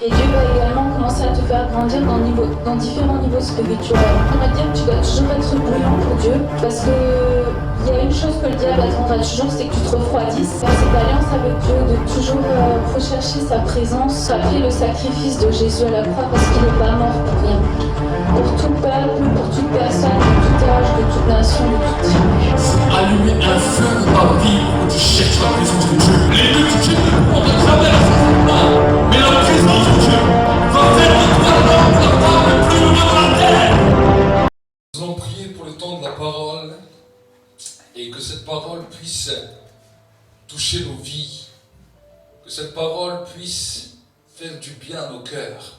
Et Dieu va également commencer à te faire grandir dans différents niveaux spirituels. On va dire que tu dois toujours être bouillant pour Dieu, parce que il y a une chose que le diable attendra toujours, c'est que tu te refroidisses. Dans cette alliance avec Dieu, de toujours rechercher sa présence, rappeler le sacrifice de Jésus à la croix, parce qu'il n'est pas mort pour rien. Pour tout peuple, pour toute personne, de tout âge, de toute nation, de toute tribu. Allumer un feu dans ta vie où tu cherches la présence de Dieu. Les multitudes ne pourront te traverser pas, mais la présence de Dieu va faire de toi l'homme, la femme le plus heureux de la terre. Nous allons prier pour le temps de la parole et que cette parole puisse toucher nos vies, que cette parole puisse faire du bien à nos cœurs.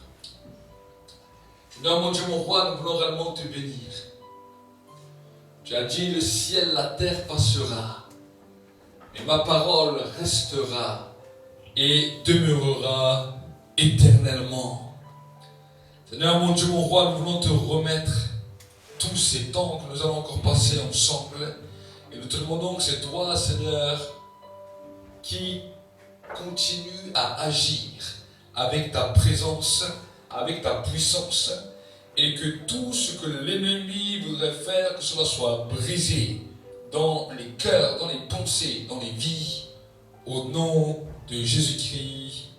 Seigneur mon Dieu, mon roi, nous voulons réellement te bénir. Tu as dit, le ciel, la terre passera, mais ma parole restera et demeurera éternellement. Seigneur mon Dieu, mon roi, nous voulons te remettre tous ces temps que nous allons encore passer ensemble. Et nous te demandons que c'est toi, Seigneur, qui continue à agir avec ta présence, avec ta puissance, et que tout ce que l'ennemi voudrait faire, que cela soit brisé dans les cœurs, dans les pensées, dans les vies, au nom de Jésus-Christ.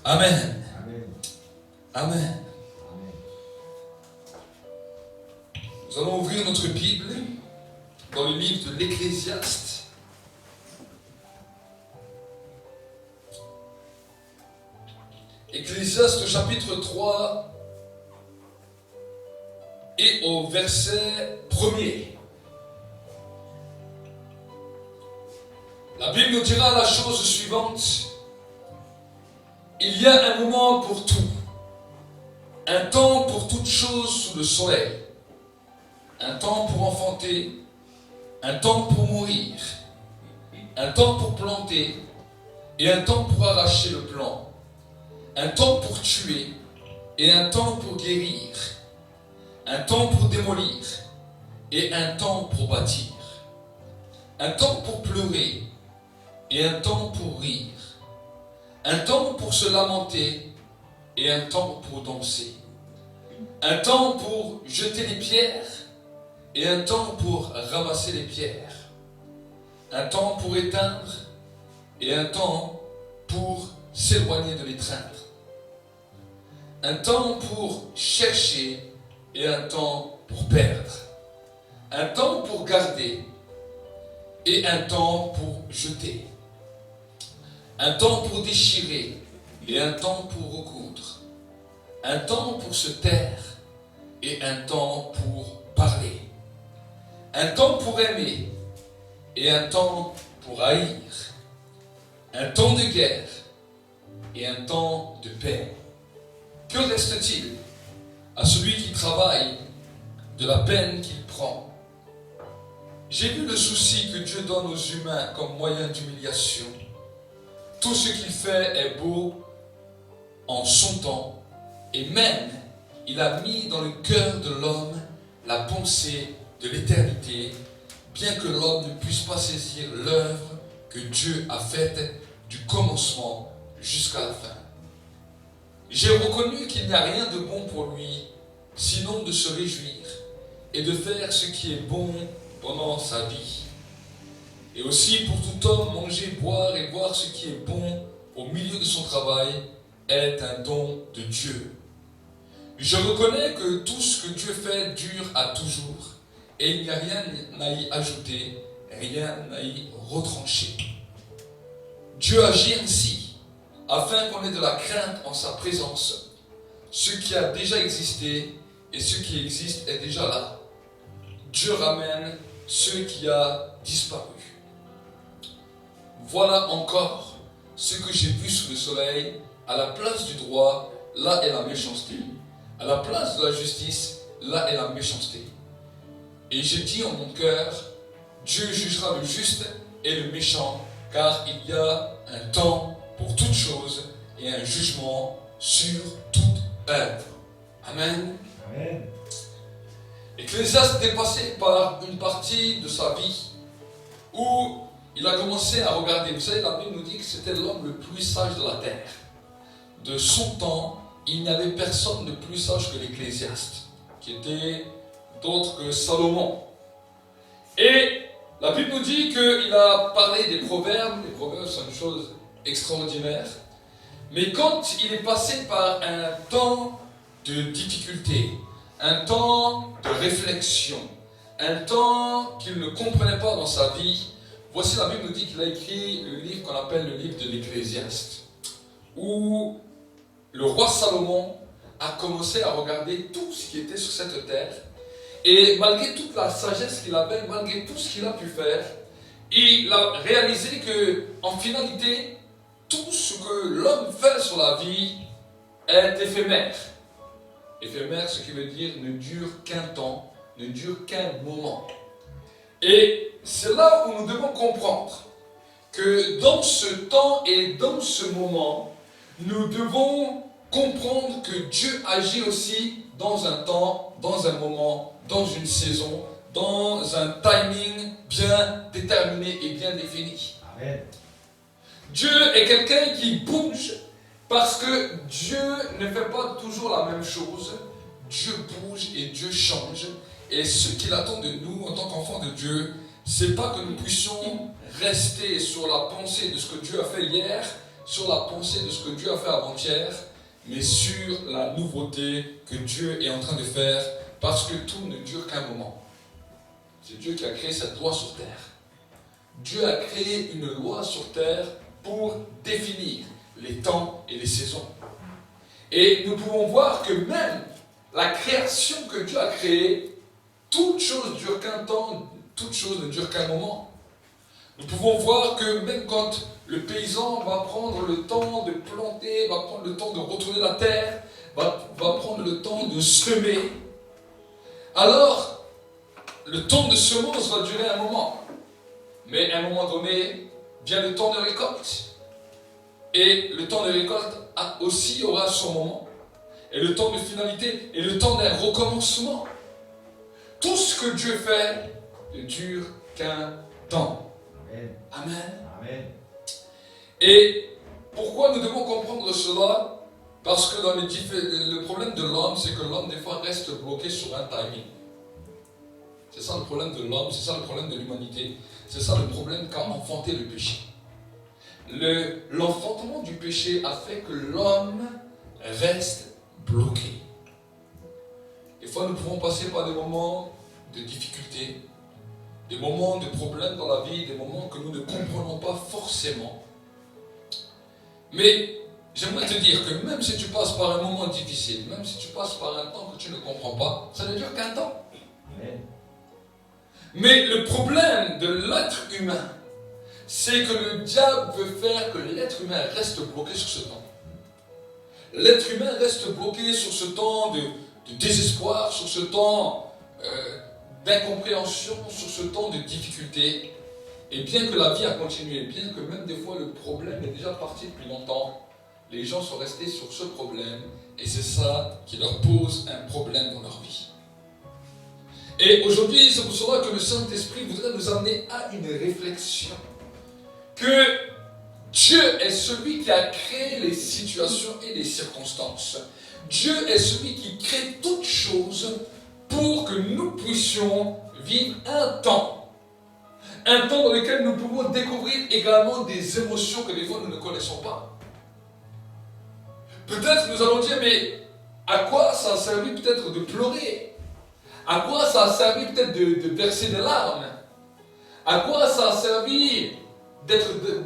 Amen. Amen. Amen. Nous allons ouvrir notre Bible dans le livre de l'Ecclésiaste. Ecclésiaste chapitre 3 et au verset 1er. La Bible nous dira la chose suivante. Il y a un moment pour tout, un temps pour toute chose sous le soleil, un temps pour enfanter, un temps pour mourir, un temps pour planter et un temps pour arracher le plant, un temps pour tuer et un temps pour guérir, un temps pour démolir et un temps pour bâtir, un temps pour pleurer et un temps pour rire, un temps pour se lamenter et un temps pour danser, un temps pour jeter les pierres et un temps pour ramasser les pierres, un temps pour éteindre et un temps pour s'éloigner de l'étreindre, un temps pour chercher et un temps pour perdre, un temps pour garder et un temps pour jeter, un temps pour déchirer et un temps pour recoudre, un temps pour se taire et un temps pour parler, un temps pour aimer et un temps pour haïr, un temps de guerre et un temps de paix. Que reste-t-il à celui qui travaille de la peine qu'il prend? J'ai vu le souci que Dieu donne aux humains comme moyen d'humiliation. Tout ce qu'il fait est beau en son temps, et même il a mis dans le cœur de l'homme la pensée de l'éternité, bien que l'homme ne puisse pas saisir l'œuvre que Dieu a faite du commencement jusqu'à la fin. J'ai reconnu qu'il n'y a rien de bon pour lui, sinon de se réjouir et de faire ce qui est bon pendant sa vie. Et aussi pour tout homme, manger, boire et voir ce qui est bon au milieu de son travail est un don de Dieu. Je reconnais que tout ce que Dieu fait dure à toujours, et il n'y a rien à y ajouter, rien à y retrancher. Dieu agit ainsi, afin qu'on ait de la crainte en sa présence. Ce qui a déjà existé et ce qui existe est déjà là. Dieu ramène ce qui a disparu. Voilà encore ce que j'ai vu sous le soleil. À la place du droit, là est la méchanceté. À la place de la justice, là est la méchanceté. Et j'ai dit en mon cœur, Dieu jugera le juste et le méchant, car il y a un temps pour toute chose et un jugement sur toute œuvre. Amen. Amen. Ecclésiaste était passé par une partie de sa vie où il a commencé à regarder. Vous savez, la Bible nous dit que c'était l'homme le plus sage de la terre. de son temps, il n'y avait personne de plus sage que l'Ecclésiaste, qui était d'autre que Salomon. Et la Bible nous dit qu'il a parlé des proverbes. Les proverbes sont une chose extraordinaire. Mais quand il est passé par un temps de difficulté, un temps de réflexion, un temps qu'il ne comprenait pas dans sa vie, voici la Bible nous dit qu'il a écrit le livre qu'on appelle le livre de l'Ecclésiaste, où le roi Salomon a commencé à regarder tout ce qui était sur cette terre, et malgré toute la sagesse qu'il avait, malgré tout ce qu'il a pu faire, il a réalisé que, en finalité, tout ce que l'homme fait sur la vie est éphémère. Éphémère, ce qui veut dire ne dure qu'un temps, ne dure qu'un moment. Et c'est là où nous devons comprendre que dans ce temps et dans ce moment, nous devons comprendre que Dieu agit aussi dans un temps, dans un moment, dans une saison, dans un timing bien déterminé et bien défini. Amen. Dieu est quelqu'un qui bouge parce que Dieu ne fait pas toujours la même chose. Dieu bouge et Dieu change. Et ce qu'il attend de nous en tant qu'enfants de Dieu, c'est pas que nous puissions rester sur la pensée de ce que Dieu a fait hier, sur la pensée de ce que Dieu a fait avant-hier, mais sur la nouveauté que Dieu est en train de faire, parce que tout ne dure qu'un moment. C'est Dieu qui a créé cette loi sur terre. Dieu a créé une loi sur terre pour définir les temps et les saisons. Et nous pouvons voir que même la création que Dieu a créée, toute chose ne dure qu'un temps, toute chose ne dure qu'un moment. Nous pouvons voir que même quand le paysan va prendre le temps de planter, va prendre le temps de retourner la terre, va prendre le temps de semer, alors le temps de semence va durer un moment. Mais à un moment donné, vient le temps de récolte. Et le temps de récolte aussi aura son moment. Et le temps de finalité, et le temps d'un recommencement. Tout ce que Dieu fait ne dure qu'un temps. Amen. Amen. Amen. Et pourquoi nous devons comprendre cela? Parce que le problème de l'homme, c'est que l'homme des fois reste bloqué sur un timing. C'est ça le problème de l'homme, c'est ça le problème de l'humanité. C'est ça le problème qu'a enfanté le péché. L'enfantement du péché a fait que l'homme reste bloqué. Des fois, nous pouvons passer par des moments de difficulté, des moments de problèmes dans la vie, des moments que nous ne comprenons pas forcément. Mais j'aimerais te dire que même si tu passes par un moment difficile, même si tu passes par un temps que tu ne comprends pas, ça ne dure qu'un temps. Amen. Mais le problème de l'être humain, c'est que le diable veut faire que l'être humain reste bloqué sur ce temps. L'être humain reste bloqué sur ce temps de désespoir, sur ce temps d'incompréhension, sur ce temps de difficulté. Et bien que la vie a continué, bien que même des fois le problème est déjà parti depuis longtemps, les gens sont restés sur ce problème et c'est ça qui leur pose un problème dans leur vie. Et aujourd'hui, c'est pour cela que le Saint-Esprit voudrait nous amener à une réflexion. Que Dieu est celui qui a créé les situations et les circonstances. Dieu est celui qui crée toutes choses pour que nous puissions vivre un temps. Un temps dans lequel nous pouvons découvrir également des émotions que des fois nous ne connaissons pas. Peut-être nous allons dire, mais à quoi ça a servi peut-être de pleurer? À quoi ça a servi peut-être de verser des larmes? À quoi ça a servi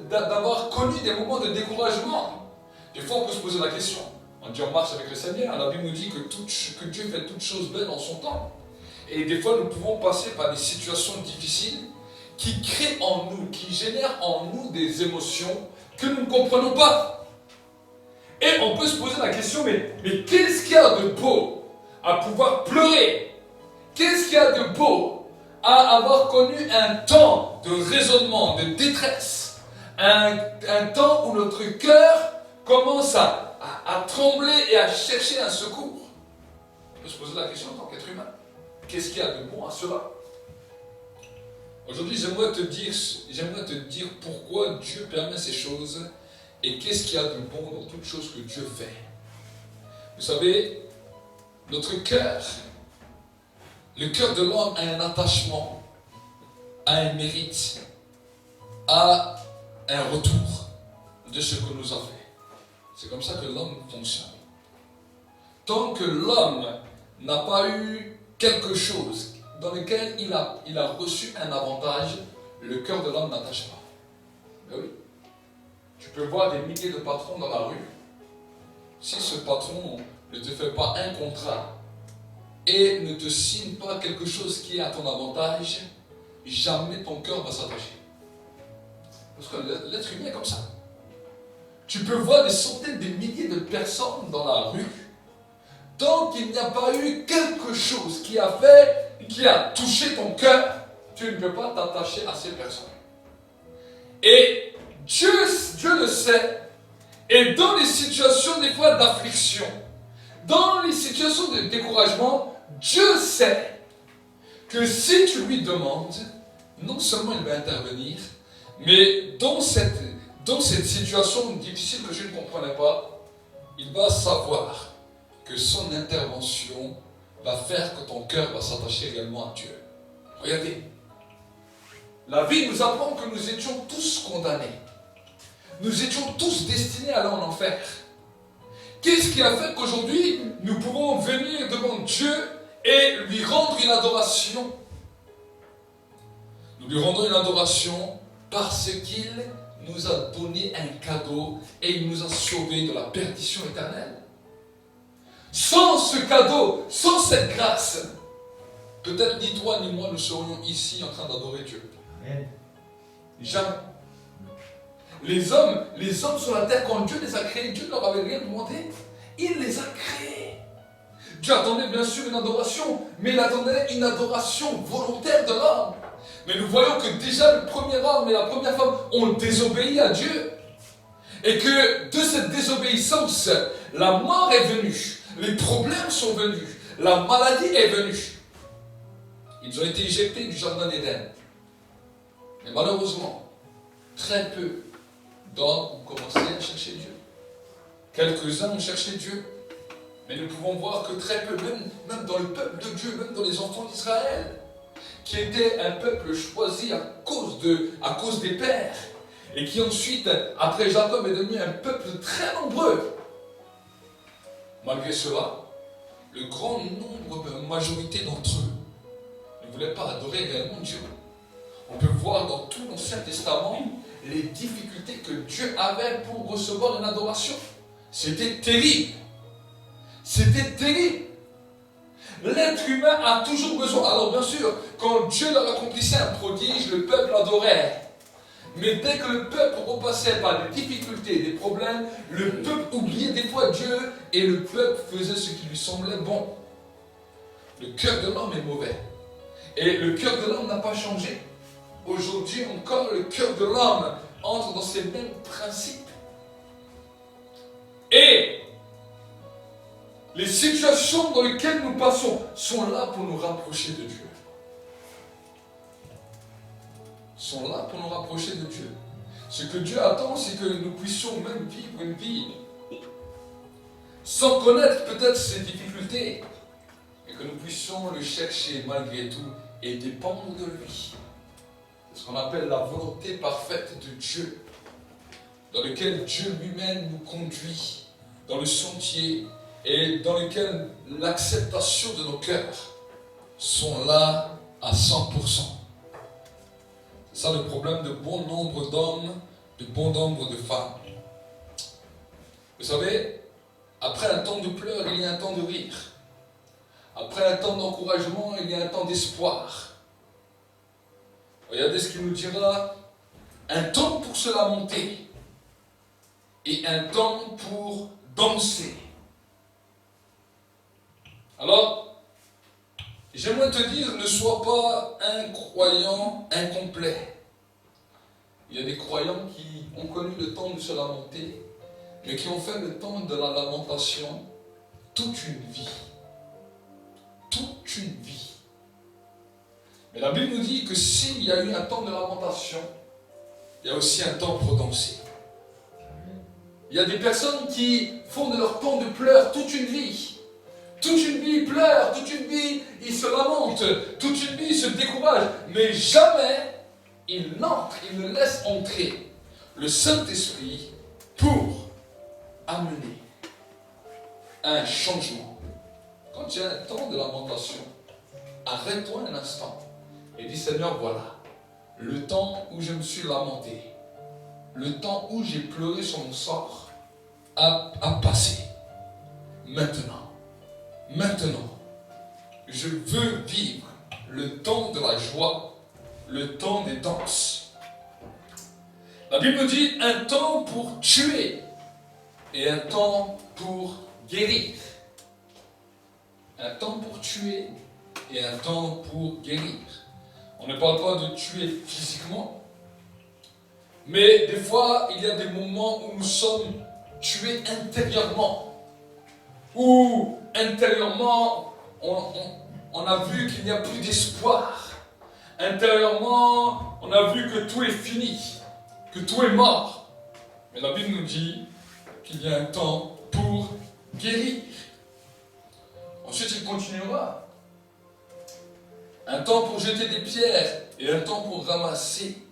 d'avoir connu des moments de découragement? Des fois on peut se poser la question. On dit on marche avec le Seigneur. La Bible nous dit que Dieu fait toutes choses belles en son temps. Et des fois nous pouvons passer par des situations difficiles qui créent en nous, qui génèrent en nous des émotions que nous ne comprenons pas. Et on peut se poser la question, mais qu'est-ce qu'il y a de beau à pouvoir pleurer? Qu'est-ce qu'il y a de beau à avoir connu un temps de raisonnement, de détresse, un temps où notre cœur commence à trembler et à chercher un secours? On peut se poser la question en tant qu'être humain. Qu'est-ce qu'il y a de bon à cela? Aujourd'hui, j'aimerais te dire pourquoi Dieu permet ces choses Et qu'est-ce qu'il y a de bon dans toute chose que Dieu fait? Vous savez, notre cœur, le cœur de l'homme a un attachement, a un mérite, a un retour de ce que nous a fait. C'est comme ça que l'homme fonctionne. Tant que l'homme n'a pas eu quelque chose dans lequel il a reçu un avantage, le cœur de l'homme n'attache pas. Ben oui. Tu peux voir des milliers de patrons dans la rue. Si ce patron ne te fait pas un contrat et ne te signe pas quelque chose qui est à ton avantage, jamais ton cœur va s'attacher. Parce que l'être humain est comme ça. Tu peux voir des centaines de milliers de personnes dans la rue. Tant qu'il n'y a pas eu quelque chose qui a touché ton cœur, tu ne peux pas t'attacher à ces personnes. Et Dieu le sait. Et dans les situations des fois d'affliction, dans les situations de découragement, Dieu sait que si tu lui demandes, non seulement il va intervenir, mais dans cette situation difficile que je ne comprenais pas, il va savoir que son intervention va faire que ton cœur va s'attacher réellement à Dieu. Regardez, la vie nous apprend que nous étions tous condamnés. Nous étions tous destinés à aller en enfer. Qu'est-ce qui a fait qu'aujourd'hui, nous pouvons venir devant Dieu et lui rendre une adoration? Nous lui rendons une adoration parce qu'il nous a donné un cadeau et il nous a sauvés de la perdition éternelle. Sans ce cadeau, sans cette grâce, peut-être ni toi ni moi nous serions ici en train d'adorer Dieu. Amen. Jamais. Les hommes sur la terre, quand Dieu les a créés, Dieu ne leur avait rien demandé. Il les a créés. Dieu attendait bien sûr une adoration, mais il attendait une adoration volontaire de l'homme. Mais nous voyons que déjà le premier homme et la première femme ont désobéi à Dieu. Et que de cette désobéissance, la mort est venue, les problèmes sont venus, la maladie est venue. Ils ont été éjectés du jardin d'Éden. Mais malheureusement, très peu d'hommes ont commencé à chercher Dieu. Quelques-uns ont cherché Dieu, mais nous pouvons voir que très peu, même dans le peuple de Dieu, même dans les enfants d'Israël, qui était un peuple choisi à cause des pères, et qui ensuite, après Jacob, est devenu un peuple très nombreux. Malgré cela, le grand nombre, la majorité d'entre eux, ne voulaient pas adorer réellement Dieu. On peut voir dans tout l'Ancien Testament les difficultés que Dieu avait pour recevoir une adoration. C'était terrible. C'était terrible. L'être humain a toujours besoin. Alors bien sûr, quand Dieu leur accomplissait un prodige, le peuple adorait. Mais dès que le peuple repassait par des difficultés, des problèmes, le peuple oubliait des fois Dieu et le peuple faisait ce qui lui semblait bon. Le cœur de l'homme est mauvais. Et le cœur de l'homme n'a pas changé. Aujourd'hui encore, le cœur de l'homme entre dans ces mêmes principes. Et les situations dans lesquelles nous passons sont là pour nous rapprocher de Dieu. Sont là pour nous rapprocher de Dieu. Ce que Dieu attend, c'est que nous puissions même vivre une vie sans connaître peut-être ses difficultés, et que nous puissions le chercher malgré tout et dépendre de lui. C'est ce qu'on appelle la volonté parfaite de Dieu, dans lequel Dieu lui-même nous conduit dans le sentier et dans lequel l'acceptation de nos cœurs sont là à 100%. C'est ça le problème de bon nombre d'hommes, de bon nombre de femmes. Vous savez, après un temps de pleurs, il y a un temps de rire. Après un temps d'encouragement, il y a un temps d'espoir. Regardez ce qu'il nous dira. Un temps pour se lamenter et un temps pour danser. Alors, j'aimerais te dire, ne sois pas un croyant incomplet. Il y a des croyants qui ont connu le temps de se lamenter, mais qui ont fait le temps de la lamentation toute une vie. Toute une vie. Mais la Bible nous dit que s'il y a eu un temps de lamentation, il y a aussi un temps pour danser. Il y a des personnes qui font de leur temps de pleurs toute une vie. Toute une vie, ils pleurent, toute une vie, ils se lamentent, toute une vie, ils se découragent. Mais jamais ils n'entrent, ils ne laissent entrer le Saint-Esprit pour amener un changement. Quand tu as un temps de lamentation, arrête-toi un instant et dis Seigneur, voilà, le temps où je me suis lamenté, le temps où j'ai pleuré sur mon sort a passé. Maintenant, je veux vivre le temps de la joie, le temps des danses. La Bible dit un temps pour tuer et un temps pour guérir. Un temps pour tuer et un temps pour guérir. On ne parle pas de tuer physiquement, mais des fois, il y a des moments où nous sommes tués intérieurement. Où intérieurement, on a vu qu'il n'y a plus d'espoir. Intérieurement, on a vu que tout est fini, que tout est mort. Mais la Bible nous dit qu'il y a un temps pour guérir. Ensuite, il continuera. Un temps pour jeter des pierres et un temps pour ramasser.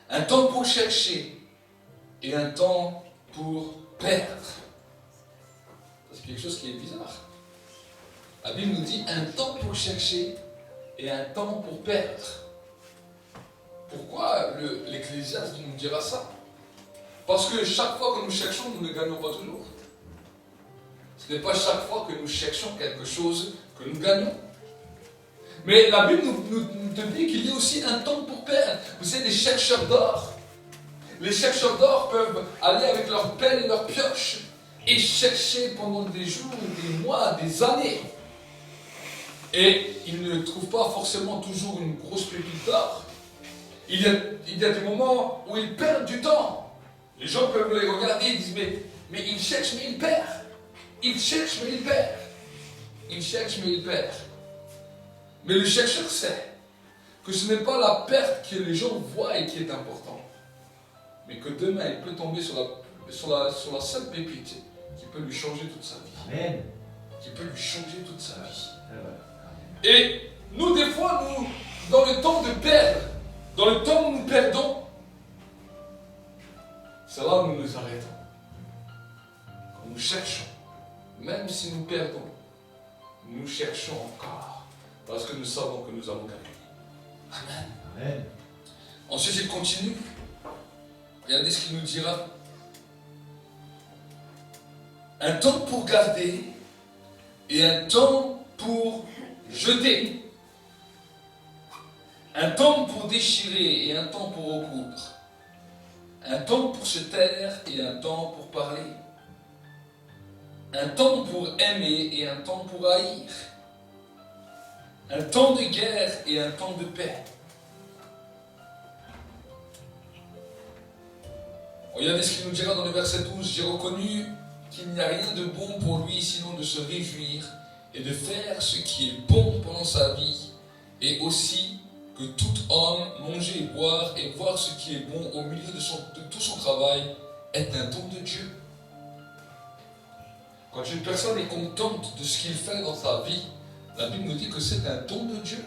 Un temps pour chercher et un temps pour perdre. C'est quelque chose qui est bizarre. La Bible nous dit un temps pour chercher et un temps pour perdre. Pourquoi l'Ecclésiaste nous dira ça? Parce que chaque fois que nous cherchons, nous ne gagnons pas toujours. Ce n'est pas chaque fois que nous cherchons quelque chose que nous gagnons. Mais la Bible nous dit qu'il y a aussi un temps pour perdre. Vous savez, les chercheurs d'or. Les chercheurs d'or peuvent aller avec leur pelle et leur pioche et chercher pendant des jours, des mois, des années. Et ils ne trouvent pas forcément toujours une grosse pépite d'or. Il y a des moments où ils perdent du temps. Les gens peuvent les regarder et disent mais ils cherchent mais ils perdent. Ils cherchent mais ils perdent. Ils cherchent mais ils perdent. Mais le chercheur sait que ce n'est pas la perte que les gens voient et qui est importante, mais que demain il peut tomber sur la seule pépite qui peut lui changer toute sa vie. Amen. Qui peut lui changer toute sa vie. Et nous, des fois, dans le temps de perdre, dans le temps où nous perdons, c'est là où nous nous arrêtons. Quand nous cherchons, même si nous perdons, nous cherchons encore. Parce que nous savons que nous allons gagner. Amen. Amen. Ensuite, il continue. Regardez ce qu'il nous dira. Un temps pour garder et un temps pour jeter. Un temps pour déchirer et un temps pour recoudre. Un temps pour se taire et un temps pour parler. Un temps pour aimer et un temps pour haïr. Un temps de guerre et un temps de paix. Regardez ce qu'il nous dira dans le verset 12. J'ai reconnu qu'il n'y a rien de bon pour lui sinon de se réjouir et de faire ce qui est bon pendant sa vie, et aussi que tout homme manger et boire et voir ce qui est bon au milieu de tout son travail est un don de Dieu. Quand une personne est contente de ce qu'il fait dans sa vie, la Bible nous dit que c'est un don de Dieu.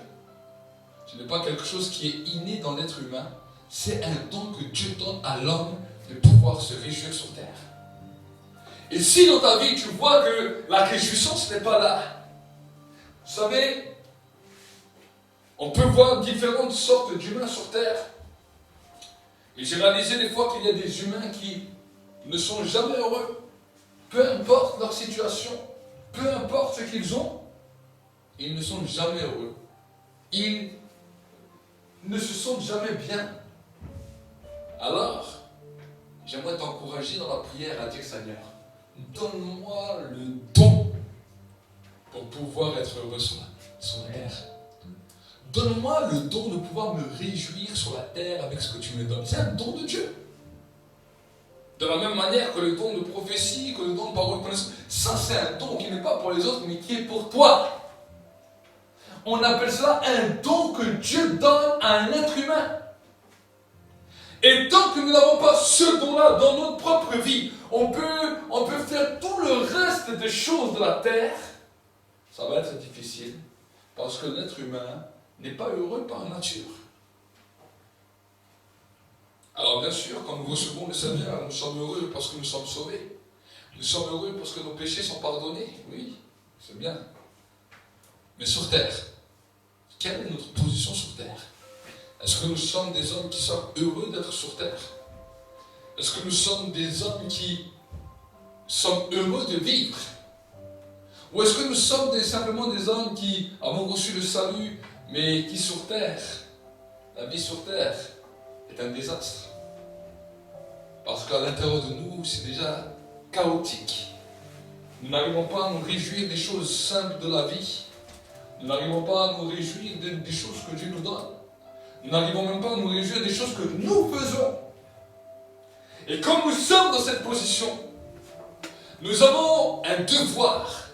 Ce n'est pas quelque chose qui est inné dans l'être humain, c'est un don que Dieu donne à l'homme de pouvoir se réjouir sur terre. Et si dans ta vie tu vois que la réjouissance n'est pas là, vous savez, on peut voir différentes sortes d'humains sur terre. Et j'ai réalisé des fois qu'il y a des humains qui ne sont jamais heureux. Peu importe leur situation, peu importe ce qu'ils ont, ils ne sont jamais heureux. Ils ne se sentent jamais bien. Alors, j'aimerais t'encourager dans la prière à dire Seigneur, donne-moi le don pour pouvoir être heureux sur la terre. Donne-moi le don de pouvoir me réjouir sur la terre avec ce que tu me donnes. C'est un don de Dieu. De la même manière que le don de prophétie, que le don de parole de connaissance, ça c'est un don qui n'est pas pour les autres, mais qui est pour toi. On appelle cela un don que Dieu donne à un être humain. Et tant que nous n'avons pas ce don-là dans notre propre vie, on peut faire tout le reste des choses de la terre, ça va être difficile, parce que l'être humain n'est pas heureux par nature. Alors bien sûr, quand nous recevons le Seigneur, nous sommes heureux parce que nous sommes sauvés. Nous sommes heureux parce que nos péchés sont pardonnés. Oui, c'est bien. Mais sur terre, quelle est notre position sur terre? Est-ce que nous sommes des hommes qui sont heureux d'être sur terre? Est-ce que nous sommes des hommes qui sommes heureux de vivre? Ou est-ce que nous sommes simplement des hommes qui avons reçu le salut, mais qui sur terre, la vie sur terre, est un désastre? Parce qu'à l'intérieur de nous, c'est déjà chaotique. Nous n'arrivons pas à nous réjouir des choses simples de la vie. Nous n'arrivons pas à nous réjouir des choses que Dieu nous donne. Nous n'arrivons même pas à nous réjouir des choses que nous faisons. Et comme nous sommes dans cette position, nous avons un devoir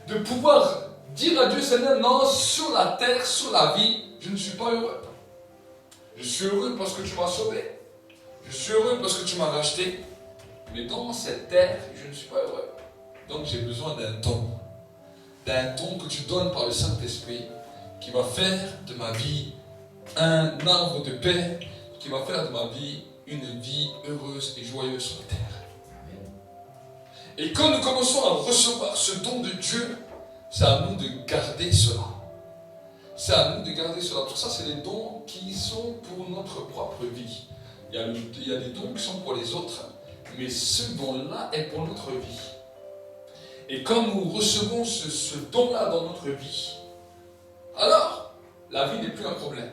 de pouvoir dire à Dieu, Seigneur, non, sur la terre, sur la vie, je ne suis pas heureux. Je suis heureux parce que tu m'as sauvé. Je suis heureux parce que tu m'as racheté. Mais dans cette terre, je ne suis pas heureux. Donc j'ai besoin d'un don. D'un don que tu donnes par le Saint-Esprit, qui va faire de ma vie un arbre de paix, qui va faire de ma vie une vie heureuse et joyeuse sur la terre. Et quand nous commençons à recevoir ce don de Dieu, c'est à nous de garder cela. C'est à nous de garder cela. Tout ça, c'est les dons qui sont pour notre propre vie. Il y a des dons qui sont pour les autres, mais ce don-là est pour notre vie. Et quand nous recevons ce don-là dans notre vie, alors, la vie n'est plus un problème.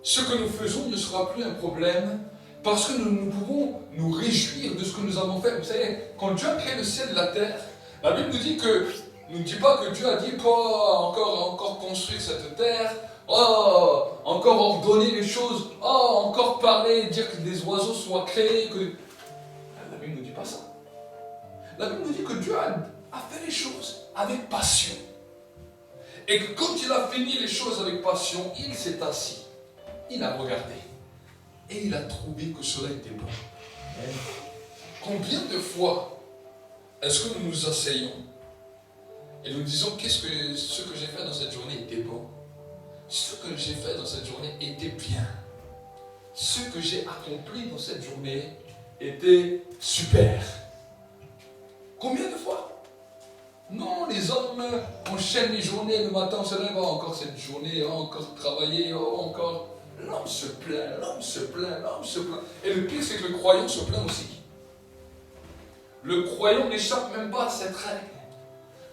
Ce que nous faisons ne sera plus un problème parce que nous pouvons nous réjouir de ce que nous avons fait. Vous savez, quand Dieu a créé le ciel et la terre, la Bible nous dit pas que Dieu a dit encore construire cette terre, encore ordonner les choses, encore parler, dire que des oiseaux soient créés. La Bible ne nous dit pas ça. La Bible nous dit que Dieu a fait les choses avec passion. Et que quand il a fini les choses avec passion, il s'est assis. Il a regardé et il a trouvé que cela était bon. Combien de fois est-ce que nous nous asseyons et nous disons ce que j'ai fait dans cette journée était bon, ce que j'ai fait dans cette journée était bien, ce que j'ai accompli dans cette journée était super. Combien de fois? Non, les hommes enchaînent les journées, le matin on se lève, encore cette journée, encore travailler, encore... L'homme se plaint, l'homme se plaint, l'homme se plaint. Et le pire, c'est que le croyant se plaint aussi. Le croyant n'échappe même pas à cette règle.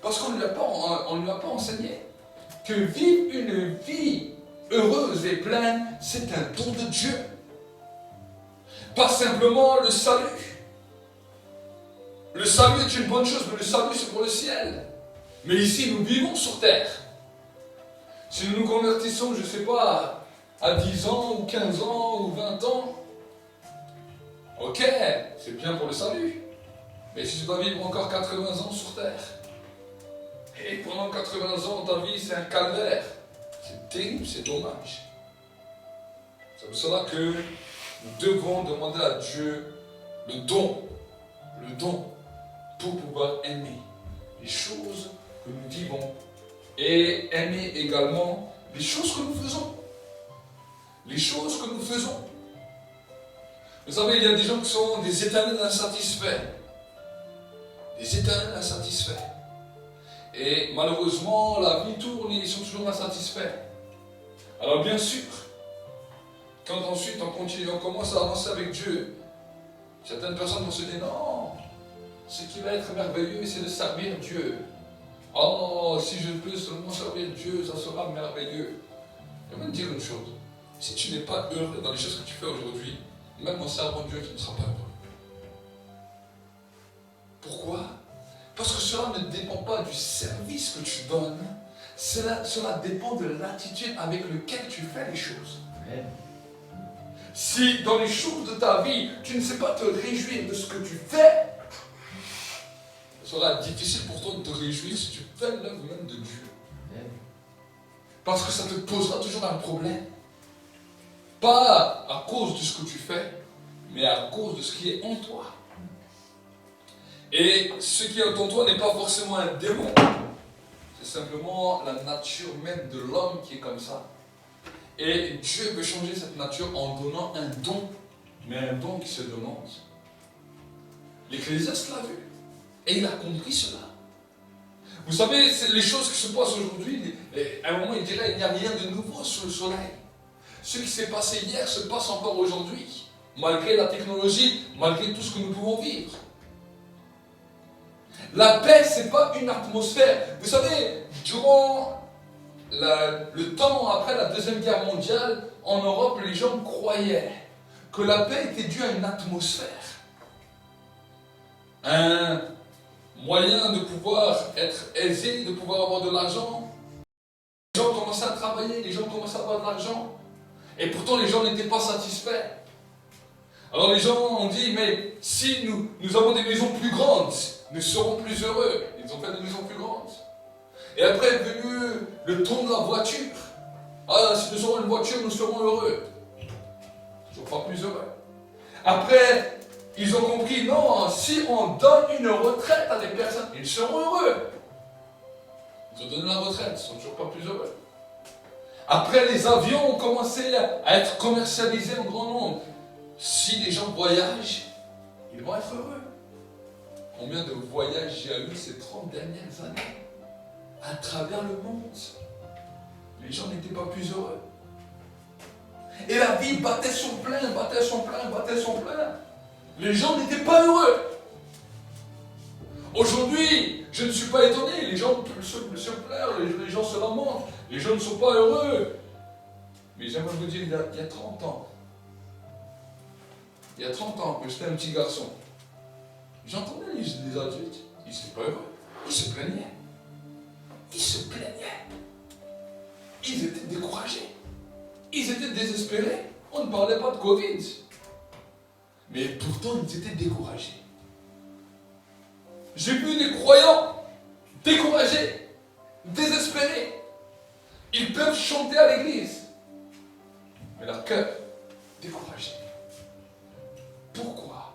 Parce qu'on ne lui a pas enseigné que vivre une vie heureuse et pleine, c'est un don de Dieu. Pas simplement le salut. Le salut est une bonne chose, mais le salut c'est pour le ciel. Mais ici, nous vivons sur terre. Si nous nous convertissons, je ne sais pas, à 10 ans, ou 15 ans, ou 20 ans, ok, c'est bien pour le salut. Mais si tu dois vivre encore 80 ans sur terre, et pendant 80 ans, ta vie, c'est un calvaire, c'est terrible, c'est dommage. C'est pour cela que nous devons demander à Dieu le don, pour pouvoir aimer les choses que nous vivons et aimer également les choses que nous faisons. Les choses que nous faisons. Vous savez, il y a des gens qui sont des éternels insatisfaits. Des éternels insatisfaits. Et malheureusement, la vie tourne et ils sont toujours insatisfaits. Alors bien sûr, quand ensuite on commence à avancer avec Dieu, certaines personnes vont se dire non, ce qui va être merveilleux, c'est de servir Dieu. Oh, si je peux seulement servir Dieu, ça sera merveilleux. Je vais te dire une chose. Si tu n'es pas heureux dans les choses que tu fais aujourd'hui, même en servant Dieu, tu ne seras pas heureux. Pourquoi? Parce que cela ne dépend pas du service que tu donnes, cela dépend de l'attitude avec laquelle tu fais les choses. Amen. Si dans les choses de ta vie, tu ne sais pas te réjouir de ce que tu fais, ce sera difficile pour toi de te réjouir si tu fais l'œuvre même de Dieu. Amen. Parce que ça te posera toujours un problème. Pas à cause de ce que tu fais, mais à cause de ce qui est en toi. Et ce qui est en toi n'est pas forcément un démon. C'est simplement la nature même de l'homme qui est comme ça. Et Dieu veut changer cette nature en donnant un don, mais un don qui se demande. L'Ecclésiaste l'a vu, et il a compris cela. Vous savez, c'est les choses qui se passent aujourd'hui, à un moment il dirait, il n'y a rien de nouveau sous le soleil. Ce qui s'est passé hier se passe encore aujourd'hui, malgré la technologie, malgré tout ce que nous pouvons vivre. La paix, ce n'est pas une atmosphère. Vous savez, durant le temps après la Deuxième Guerre mondiale, en Europe, les gens croyaient que la paix était due à une atmosphère. Un moyen de pouvoir être aisé, de pouvoir avoir de l'argent. Les gens commençaient à travailler, les gens commençaient à avoir de l'argent. Et pourtant, les gens n'étaient pas satisfaits. Alors les gens ont dit, mais si nous avons des maisons plus grandes, nous serons plus heureux. Ils ont fait des maisons plus grandes. Et après est venu le ton de la voiture. Ah, si nous aurons une voiture, nous serons heureux. Toujours pas plus heureux. Après, ils ont compris, non, si on donne une retraite à des personnes, ils seront heureux. Ils ont donné la retraite, ils ne sont toujours pas plus heureux. Après, les avions ont commencé à être commercialisés en grand nombre. Si les gens voyagent, ils vont être heureux. Combien de voyages j'ai eu ces 30 dernières années à travers le monde? Les gens n'étaient pas plus heureux. Et la vie battait son plein, battait son plein, battait son plein. Les gens n'étaient pas heureux. Aujourd'hui, je ne suis pas étonné, les gens se pleurent, les gens se lamentent, les gens ne sont pas heureux. Mais j'aimerais vous dire, il y a 30 ans, quand j'étais un petit garçon, j'entendais les adultes, ils n'étaient pas heureux, ils se plaignaient. Ils se plaignaient. Ils étaient découragés. Ils étaient désespérés. On ne parlait pas de Covid. Mais pourtant, ils étaient découragés. J'ai vu des croyants découragés, désespérés. Ils peuvent chanter à l'église, mais leur cœur découragé. Pourquoi?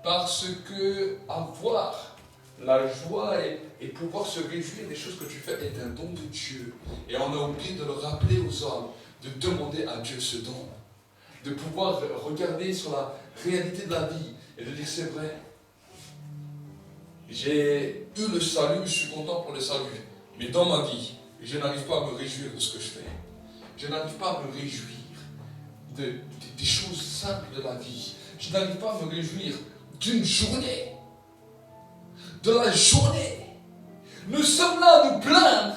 Parce que avoir la joie et pouvoir se réjouir des choses que tu fais est un don de Dieu. Et on a oublié de le rappeler aux hommes, de demander à Dieu ce don. De pouvoir regarder sur la réalité de la vie et de dire c'est vrai. J'ai eu le salut, je suis content pour le salut. Mais dans ma vie, je n'arrive pas à me réjouir de ce que je fais. Je n'arrive pas à me réjouir des choses simples de la vie. Je n'arrive pas à me réjouir d'une journée. De la journée. Nous sommes là à nous plaindre.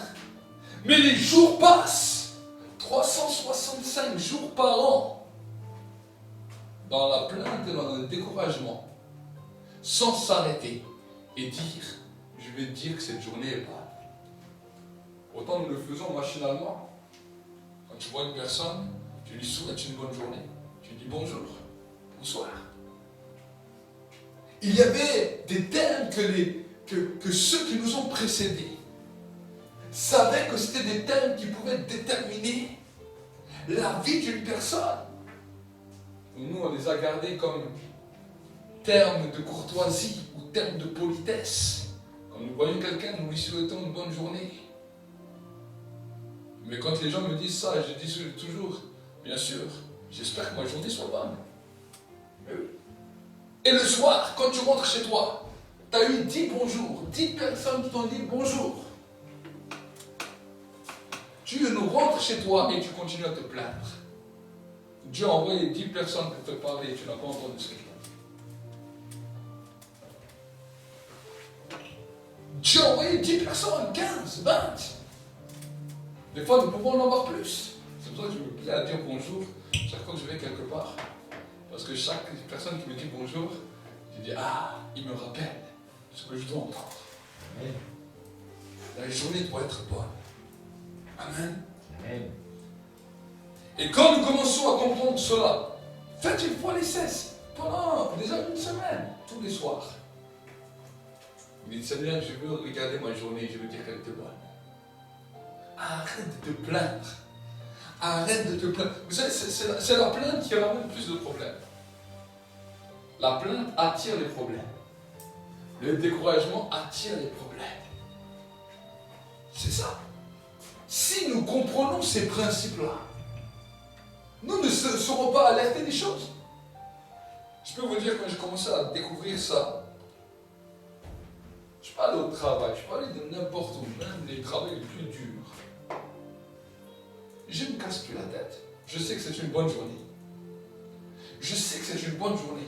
Mais les jours passent. 365 jours par an. Dans la plainte et dans le découragement. Sans s'arrêter. Et dire, je vais te dire que cette journée est pas. Autant nous le faisons machinalement. Quand tu vois une personne, tu lui souhaites une bonne journée. Tu dis bonjour, bonsoir. Il y avait des thèmes que ceux qui nous ont précédés savaient que c'était des thèmes qui pouvaient déterminer la vie d'une personne. Nous, on les a gardés comme termes de courtoisie ou termes de politesse. Quand nous voyons quelqu'un, nous lui souhaitons une bonne journée. Mais quand les gens me disent ça, je dis toujours, bien sûr, j'espère que ma journée soit bonne. Et le soir, quand tu rentres chez toi, tu as eu 10 bonjours, 10 personnes qui t'ont dit bonjour. Tu rentres chez toi et tu continues à te plaindre. Dieu a envoyé 10 personnes pour te parler et tu n'as pas entendu ce qu'il t'a dit. Dieu a envoyé 10 personnes, 15, 20. Des fois, nous pouvons en avoir plus. C'est pour ça que je me plais à dire bonjour chaque fois que je vais quelque part. Parce que chaque personne qui me dit bonjour, je dis, ah, il me rappelle ce que je dois entendre. Amen. La journée doit être bonne. Amen. Amen. Et quand nous commençons à comprendre cela, faites une fois les cesses, pendant déjà une semaine, tous les soirs. Vous dites, Seigneur, je veux regarder ma journée, je veux dire qu'elle était bonne. Arrête de te plaindre. Arrête de te plaindre. Vous savez, c'est la plainte qui ramène plus de problèmes. La plainte attire les problèmes. Le découragement attire les problèmes. C'est ça. Si nous comprenons ces principes-là, nous ne serons pas alertés des choses. Je peux vous dire, quand j'ai commencé à découvrir ça, je parlais au travail, je parlais de n'importe où, même des travaux les plus durs. Je ne me casse plus la tête. Je sais que c'est une bonne journée. Je sais que c'est une bonne journée.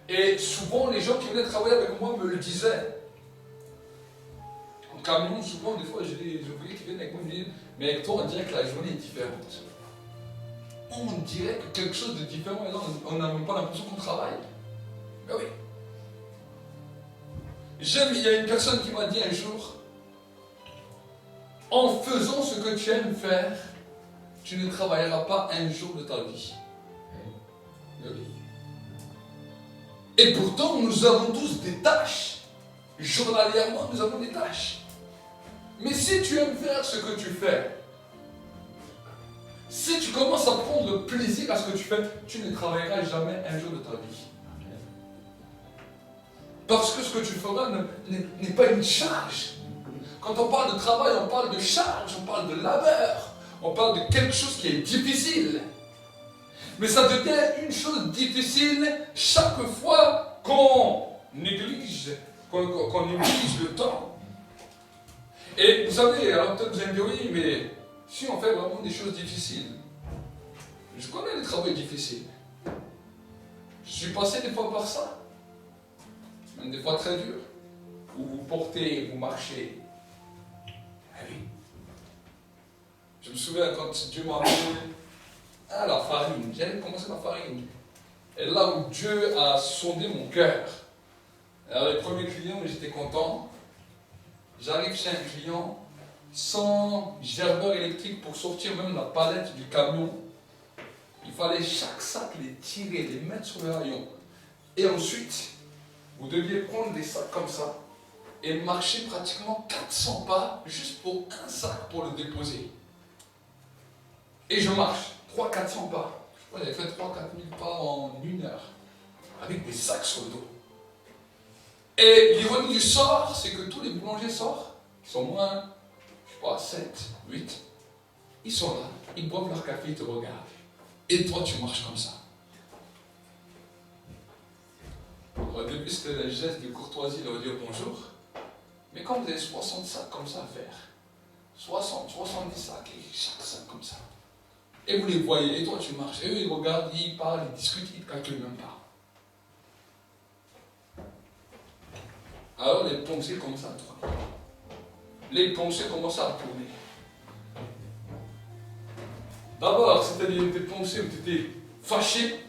Et souvent, les gens qui venaient travailler avec moi me le disaient. En camion, souvent, des fois, j'ai des ouvriers qui viennent avec moi et me disent, mais avec toi, on dirait que la journée est différente. On dirait que quelque chose de différent, et là, on n'a même pas l'impression qu'on travaille. Ben oui. Il y a une personne qui m'a dit un jour, en faisant ce que tu aimes faire, tu ne travailleras pas un jour de ta vie. Ben oui. Et pourtant, nous avons tous des tâches. Journalièrement, nous avons des tâches. Mais si tu aimes faire ce que tu fais, si tu commences à prendre le plaisir à ce que tu fais, tu ne travailleras jamais un jour de ta vie. Parce que ce que tu feras n'est pas une charge. Quand on parle de travail, on parle de charge, on parle de labeur, on parle de quelque chose qui est difficile. Mais ça devient une chose difficile chaque fois qu'on néglige le temps. Et vous savez, alors peut-être vous allez me dire, oui, mais si on fait vraiment des choses difficiles, je connais les travaux difficiles. Je suis passé des fois par ça, même des fois très dur, où vous portez, vous marchez. Ah oui. Je me souviens quand Dieu m'a amené à la farine, j'avais commencé la farine. Et là où Dieu a sondé mon cœur. Alors les premiers clients, j'étais content. J'arrive chez un client sans gerbeur électrique pour sortir même la palette du camion. Il fallait chaque sac les tirer, les mettre sur le rayon. Et ensuite, vous deviez prendre des sacs comme ça et marcher pratiquement 400 pas juste pour un sac pour le déposer. Et je marche 300-400 pas. Je crois que j'avais fait 3-4 000 pas en 1 heure avec des sacs sur le dos. Et l'ironie du sort, c'est que tous les boulangers sortent, qui sont moins, je sais pas, 7, 8, ils sont là, ils boivent leur café, ils te regardent. Et toi, tu marches comme ça. Au début, c'était un geste de courtoisie, leur dire bonjour. Mais quand vous avez 60 sacs comme ça à faire, 60, 70 sacs, et chaque sac comme ça, et vous les voyez, et toi, tu marches, et eux, ils regardent, ils parlent, ils discutent, ils ne calculent même pas. Alors les pensées commencent à tourner. Les pensées commencent à tourner. D'abord, c'était des pensées où tu étais fâché,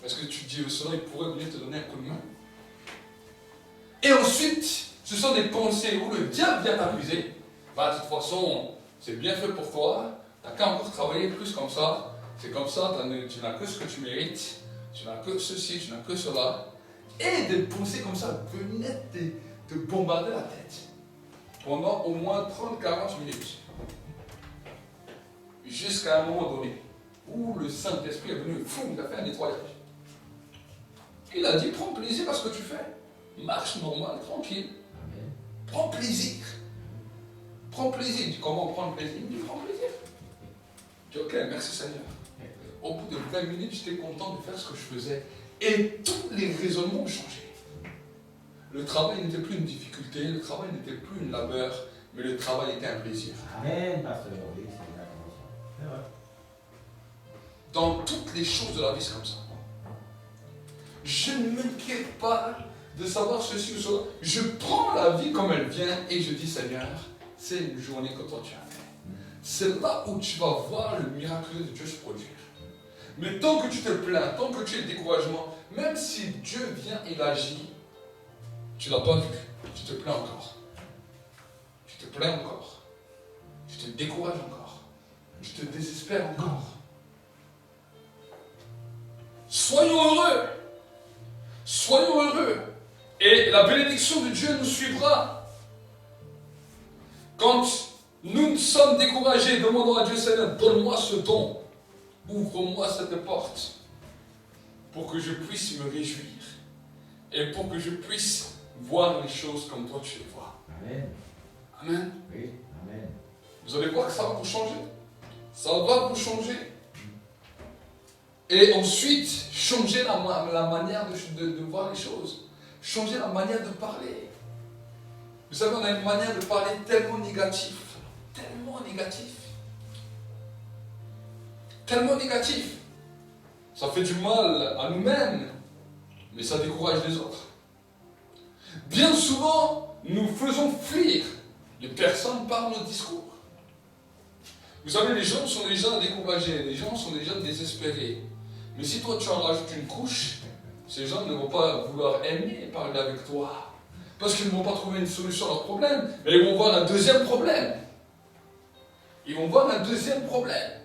parce que tu dis, cela, il pourrait venir te donner un coup de main. Et ensuite, ce sont des pensées où le diable vient t'accuser. Bah, de toute façon, c'est bien fait pour toi, tu n'as qu'à encore travailler plus comme ça. C'est comme ça, tu n'as que ce que tu mérites, tu n'as que ceci, tu n'as que cela. Et des pensées comme ça venaient te bombarder la tête pendant au moins 30-40 minutes. Jusqu'à un moment donné où le Saint-Esprit est venu, il a fait un nettoyage. Il a dit, prends plaisir à ce que tu fais. Marche normal, tranquille. Prends plaisir. Prends plaisir. Il dit, comment prendre plaisir? Il me dit, prends plaisir. Je dis, ok, merci Seigneur. Au bout de 20 minutes, j'étais content de faire ce que je faisais. Et tous les raisonnements ont changé. Le travail n'était plus une difficulté, le travail n'était plus une labeur, mais le travail était un plaisir. Amen, pasteur. Oui, c'est exactement ça. C'est vrai. Dans toutes les choses de la vie, c'est comme ça. Je ne m'inquiète pas de savoir ceci ou cela. Je prends la vie comme elle vient et je dis, Seigneur, c'est une journée que toi tu as fait. C'est là où tu vas voir le miracle de Dieu se produire. Mais tant que tu te plains, tant que tu es découragement, même si Dieu vient et agit, tu ne l'as pas vu, tu te plains encore. Tu te plains encore. Tu te décourages encore. Tu te désespères encore. Soyons heureux. Soyons heureux. Et la bénédiction de Dieu nous suivra. Quand nous sommes découragés, demandons à Dieu, Seigneur, donne-moi ce don. Ouvre-moi cette porte. pour que je puisse me réjouir et pour que je puisse voir les choses comme toi tu les vois. Amen. Amen. Oui, Amen. Vous allez voir que ça va vous changer. Ça va vous changer. Et ensuite, changer la manière de voir les choses. Changer la manière de parler. Vous savez, on a une manière de parler tellement négative. Tellement négatif. Tellement négatif. Ça fait du mal à nous-mêmes, mais ça décourage les autres. Bien souvent, nous faisons fuir les personnes par nos discours. Vous savez, les gens sont déjà découragés, les gens sont déjà désespérés. Mais si toi tu en rajoutes une couche, ces gens ne vont pas vouloir aimer et parler avec toi. Parce qu'ils ne vont pas trouver une solution à leur problème, mais ils vont voir un deuxième problème. Ils vont voir un deuxième problème.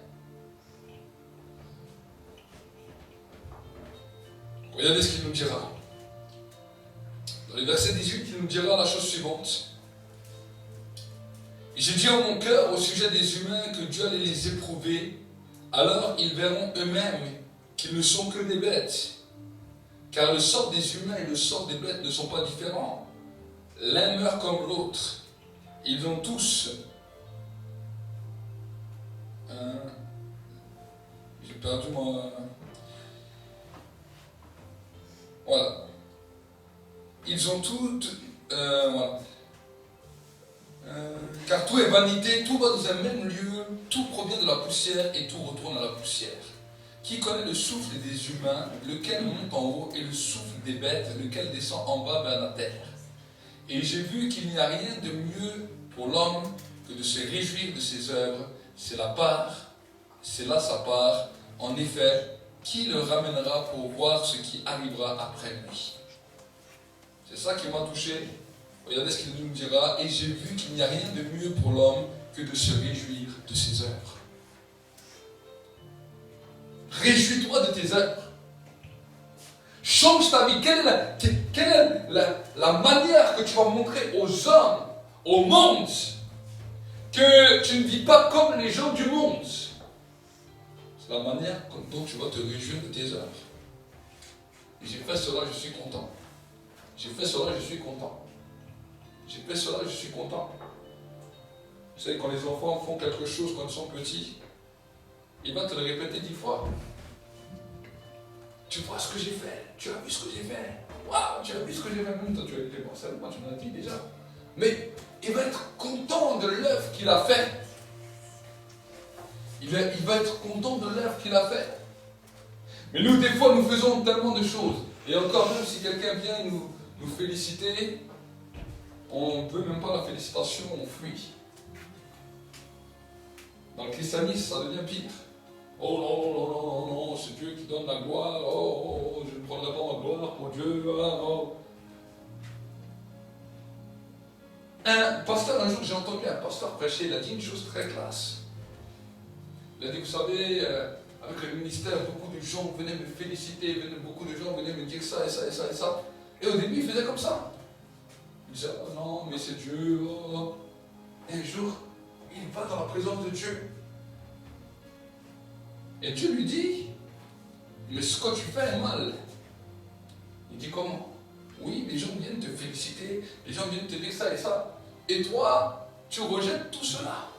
Regardez ce qu'il nous dira. Dans le verset 18, il nous dira la chose suivante. J'ai dit en mon cœur au sujet des humains que Dieu allait les éprouver, alors ils verront eux-mêmes qu'ils ne sont que des bêtes. Car le sort des humains et le sort des bêtes ne sont pas différents. L'un meurt comme l'autre. Ils ont tous... J'ai perdu mon... Voilà. Ils ont toutes... voilà. Car tout est vanité, tout va dans un même lieu, tout provient de la poussière et tout retourne à la poussière. Qui connaît le souffle des humains, lequel monte en haut, et le souffle des bêtes, lequel descend en bas vers la terre. Et j'ai vu qu'il n'y a rien de mieux pour l'homme que de se réjouir de ses œuvres. C'est là sa part. En effet, qui le ramènera pour voir ce qui arrivera après lui? C'est ça qui m'a touché. Regardez ce qu'il nous dira. Et j'ai vu qu'il n'y a rien de mieux pour l'homme que de se réjouir de ses œuvres. Réjouis-toi de tes œuvres. Change ta vie. Quelle est la manière que tu vas montrer aux hommes, au monde, que tu ne vis pas comme les gens du monde? C'est la manière dont tu vas te réjouir de tes œuvres. Et j'ai fait cela, je suis content. J'ai fait cela, je suis content. J'ai fait cela, je suis content. Vous savez, quand les enfants font quelque chose quand ils sont petits, il va te le répéter 10 fois. Tu vois ce que j'ai fait, tu as vu ce que j'ai fait. Waouh, tu as vu ce que j'ai fait. Même toi, tu as été bon, ça, moi, tu m'as dit déjà. Mais il va être content de l'œuvre qu'il a faite. Il va être content de l'œuvre qu'il a faite. Mais nous, des fois, nous faisons tellement de choses. Et encore même, si quelqu'un vient nous féliciter, on ne veut même pas la félicitation, on fuit. Dans le christianisme, ça devient pire. Oh non, non, non, non, non, c'est Dieu qui donne la gloire. Oh, je ne prendrai pas ma gloire pour Dieu. Ah, non. Un pasteur, un jour, j'ai entendu un pasteur prêcher, il a dit une chose très classe. Il a dit, vous savez, avec le ministère, beaucoup de gens venaient me féliciter, beaucoup de gens venaient me dire ça et ça et ça et ça. Et au début, il faisait comme ça. Il disait, oh non, mais c'est Dieu. Oh. Et un jour, il va dans la présence de Dieu. Et Dieu lui dit, mais ce que tu fais est mal. Il dit, comment? Oui, les gens viennent te féliciter, les gens viennent te dire ça et ça. Et toi, tu rejettes tout cela.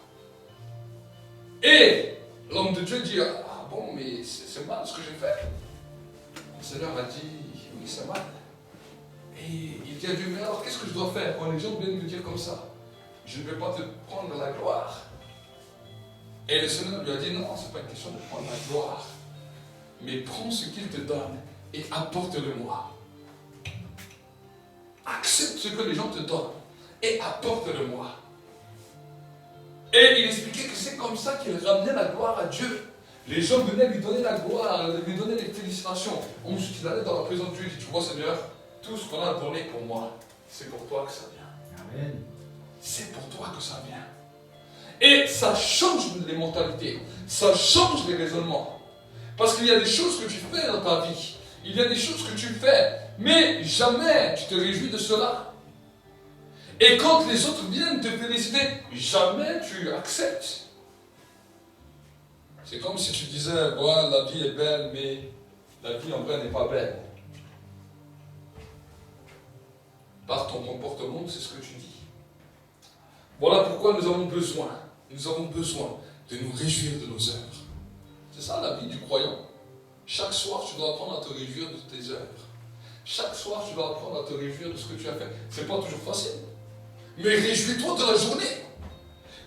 Et l'homme de Dieu dit, ah bon, mais c'est mal ce que j'ai fait. Le Seigneur a dit, oui, c'est mal. Et il dit à Dieu, mais alors qu'est-ce que je dois faire quand les gens viennent me dire comme ça? Je ne vais pas te prendre la gloire. Et le Seigneur lui a dit, non, ce n'est pas une question de prendre la gloire. Mais prends ce qu'il te donne et apporte-le-moi. Accepte ce que les gens te donnent et apporte-le-moi. Et il expliquait que c'est comme ça qu'il ramenait la gloire à Dieu. Les gens venaient lui donner la gloire, lui donner les félicitations. Ensuite, il allait dans la présence de Dieu et dit, tu vois Seigneur, tout ce qu'on a donné pour moi, c'est pour toi que ça vient. Amen. C'est pour toi que ça vient. Et ça change les mentalités, ça change les raisonnements. Parce qu'il y a des choses que tu fais dans ta vie, il y a des choses que tu fais, mais jamais tu te réjouis de cela. Et quand les autres viennent te féliciter, jamais tu acceptes. C'est comme si tu disais, voilà, la vie est belle, mais la vie en vrai n'est pas belle. Par ton comportement, c'est ce que tu dis. Voilà pourquoi nous avons besoin de nous réjouir de nos œuvres. C'est ça la vie du croyant. Chaque soir, tu dois apprendre à te réjouir de tes œuvres. Chaque soir, tu dois apprendre à te réjouir de ce que tu as fait. C'est pas toujours facile. Mais réjouis-toi de la journée.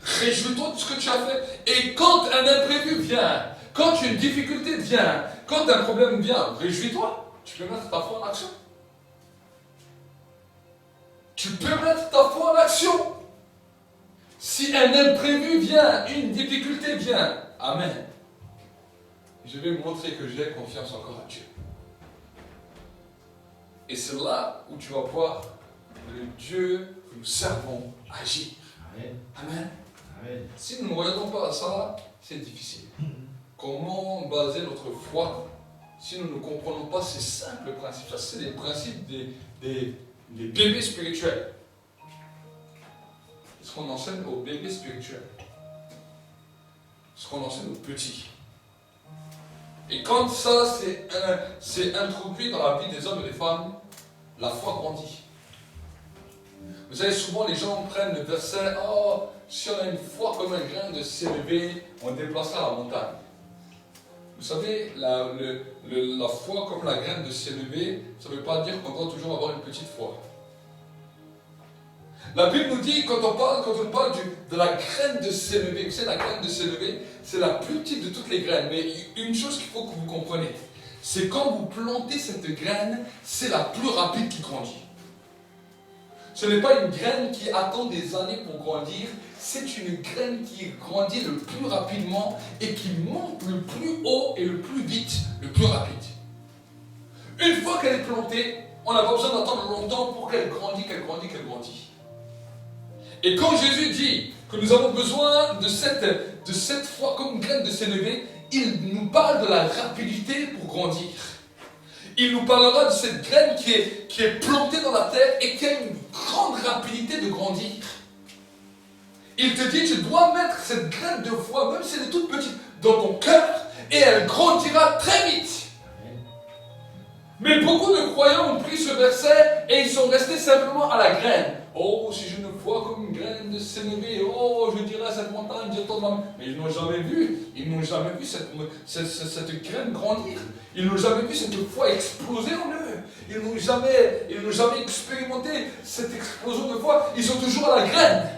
Réjouis-toi de ce que tu as fait. Et quand un imprévu vient, quand une difficulté vient, quand un problème vient, réjouis-toi. Tu peux mettre ta foi en action. Tu peux mettre ta foi en action. Si un imprévu vient, une difficulté vient, amen. Je vais montrer que j'ai confiance encore à Dieu. Et c'est là où tu vas voir le Dieu que nous servons agir. Amen. Amen. Amen. Si nous ne regardons pas à ça, c'est difficile. Comment baser notre foi si nous ne comprenons pas ces simples principes? Ça, c'est les principes des bébés spirituels. Ce qu'on enseigne aux bébés spirituels. Ce qu'on enseigne aux petits. Et quand ça c'est introduit dans la vie des hommes et des femmes, la foi grandit. Vous savez, souvent les gens prennent le verset « Oh, si on a une foi comme un grain de sénévé, on déplacera la montagne. » Vous savez, la foi comme la graine de sénévé, ça ne veut pas dire qu'on doit toujours avoir une petite foi. La Bible nous dit, quand on parle de la graine de sénévé, vous savez, la graine de sénévé, c'est la plus petite de toutes les graines. Mais une chose qu'il faut que vous compreniez, c'est quand vous plantez cette graine, c'est la plus rapide qui grandit. Ce n'est pas une graine qui attend des années pour grandir, c'est une graine qui grandit le plus rapidement et qui monte le plus haut et le plus vite, le plus rapide. Une fois qu'elle est plantée, on n'a pas besoin d'attendre longtemps pour qu'elle grandisse, qu'elle grandit. Et quand Jésus dit que nous avons besoin de cette foi comme une graine de sénévé, il nous parle de la rapidité pour grandir. Il nous parlera de cette graine qui est plantée dans la terre et qui a une grande rapidité de grandir. Il te dit, tu dois mettre cette graine de foi, même si elle est toute petite, dans ton cœur et elle grandira très vite. Mais beaucoup de croyants ont pris ce verset et ils sont restés simplement à la graine. Oh, si j'ai une foi comme une graine de sénévé, oh, je dirais à cette montagne, mais ils n'ont jamais vu cette graine grandir. Ils n'ont jamais vu cette foi exploser en eux. Ils n'ont jamais expérimenté cette explosion de foi. Ils sont toujours à la graine.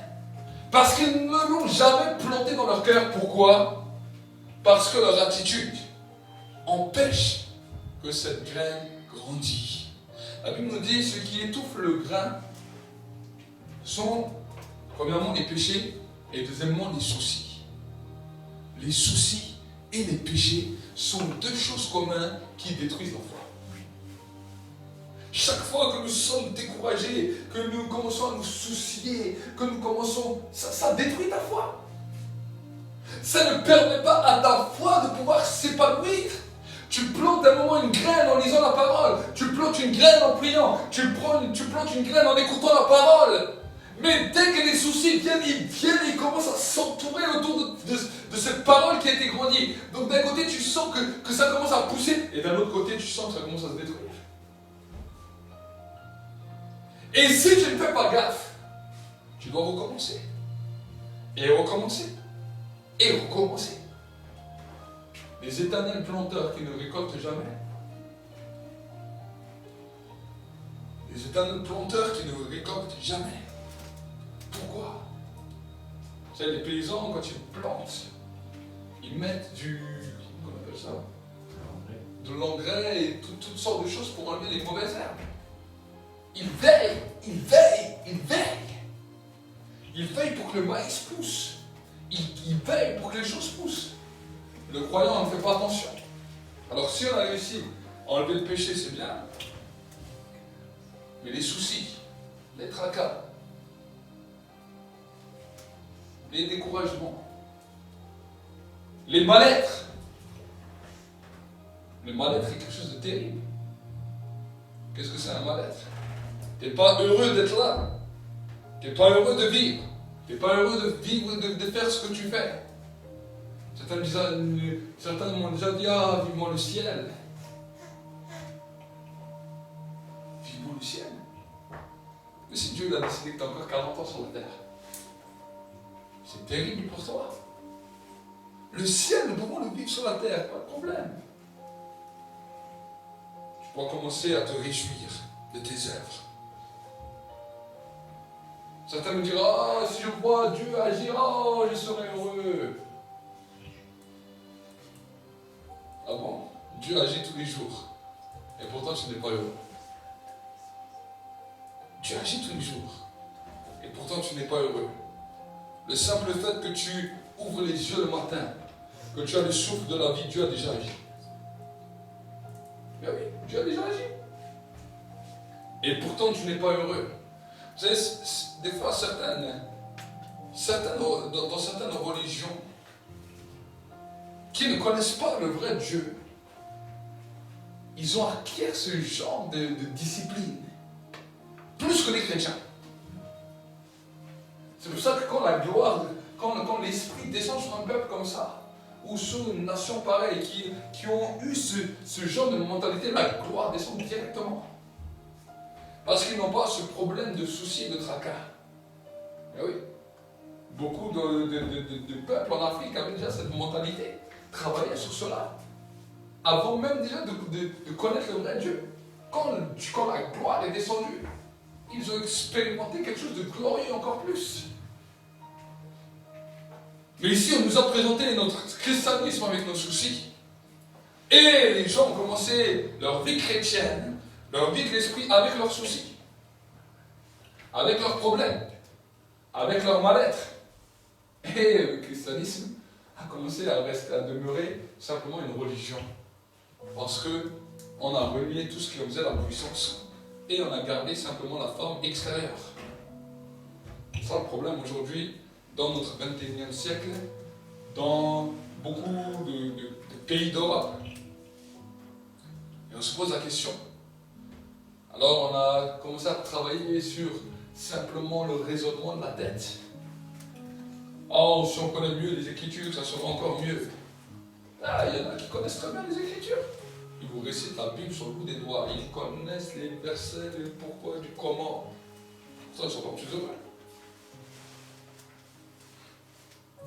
Parce qu'ils ne l'ont jamais planté dans leur cœur. Pourquoi? Parce que leur attitude empêche que cette graine grandisse. La Bible nous dit, ce qui étouffe le grain sont, premièrement, les péchés et deuxièmement, les soucis. Les soucis et les péchés sont deux choses communes qui détruisent la foi. Chaque fois que nous sommes découragés, que nous commençons à nous soucier, que nous commençons, ça détruit ta foi. Ça ne permet pas à ta foi de pouvoir s'épanouir. Tu plantes un moment une graine en lisant la parole, tu plantes une graine en priant, tu plantes une graine en écoutant la parole. Mais dès que les soucis viennent, ils commencent à s'entourer autour de cette parole qui a été grandie. Donc d'un côté, tu sens que ça commence à pousser, et d'un autre côté, tu sens que ça commence à se détruire. Et si tu ne fais pas gaffe, tu dois recommencer. Et recommencer. Et recommencer. Les éternels planteurs qui ne récoltent jamais. Les éternels planteurs qui ne récoltent jamais. Pourquoi? Vous savez, les paysans, quand ils plantent, ils mettent comment on appelle ça? De l'engrais et toutes sortes de choses pour enlever les mauvaises herbes. Ils veillent, ils veillent, ils veillent. Ils veillent pour que le maïs pousse. Ils veillent pour que les choses poussent. Le croyant ne fait pas attention. Alors si on a réussi à enlever le péché, c'est bien. Mais les soucis, les tracas, les découragements, les mal-être. Le mal-être est quelque chose de terrible. Qu'est-ce que c'est un mal-être? Tu n'es pas heureux d'être là. Tu n'es pas heureux de vivre. Tu n'es pas heureux de vivre, de faire ce que tu fais. Certains m'ont déjà dit, ah, vivement le ciel. le ciel. Mais si Dieu a décidé que tu as encore 40 ans sur la terre, c'est terrible pour toi. Le ciel, nous pouvons le vivre sur la terre, pas de problème. Tu dois commencer à te réjouir de tes œuvres. Certains me diront, ah, si je vois Dieu agir, oh, je serai heureux. Ah bon? Dieu agit tous les jours. Et pourtant, tu n'es pas heureux. Dieu agit tous les jours. Et pourtant, tu n'es pas heureux. Le simple fait que tu ouvres les yeux le matin, que tu as le souffle de la vie, Dieu a déjà agi. Mais oui, Dieu a déjà agi. Et pourtant, tu n'es pas heureux. Vous savez, des fois, dans certaines religions, qui ne connaissent pas le vrai Dieu, ils ont acquis ce genre de discipline. Plus que les chrétiens. C'est pour ça que quand la gloire, quand l'Esprit descend sur un peuple comme ça, ou sur une nation pareille, qui ont eu ce genre de mentalité, la gloire descend directement. Parce qu'ils n'ont pas ce problème de soucis et de tracas. Mais oui, beaucoup de peuples en Afrique avaient déjà cette mentalité, travaillaient sur cela, avant même déjà de connaître le vrai Dieu. Quand la gloire est descendue, ils ont expérimenté quelque chose de glorieux encore plus. Mais ici, on nous a présenté notre christianisme avec nos soucis. Et les gens ont commencé leur vie chrétienne, leur vie de l'esprit avec leurs soucis, avec leurs problèmes, avec leur mal-être. Et le christianisme a commencé à demeurer simplement une religion. Parce qu'on a renié tout ce qui faisait la puissance et on a gardé simplement la forme extérieure. C'est ça le problème aujourd'hui, dans notre 21e siècle, dans beaucoup de pays d'Europe. Et on se pose la question. Alors on a commencé à travailler sur simplement le raisonnement de la tête. Oh, si on connaît mieux les Écritures, ça sera encore mieux. Ah, il y en a qui connaissent très bien les Écritures. Ils vous récitent la Bible sur le bout des doigts. Ils connaissent les versets, le pourquoi, du comment. Ça, ils sont pas plus heureux.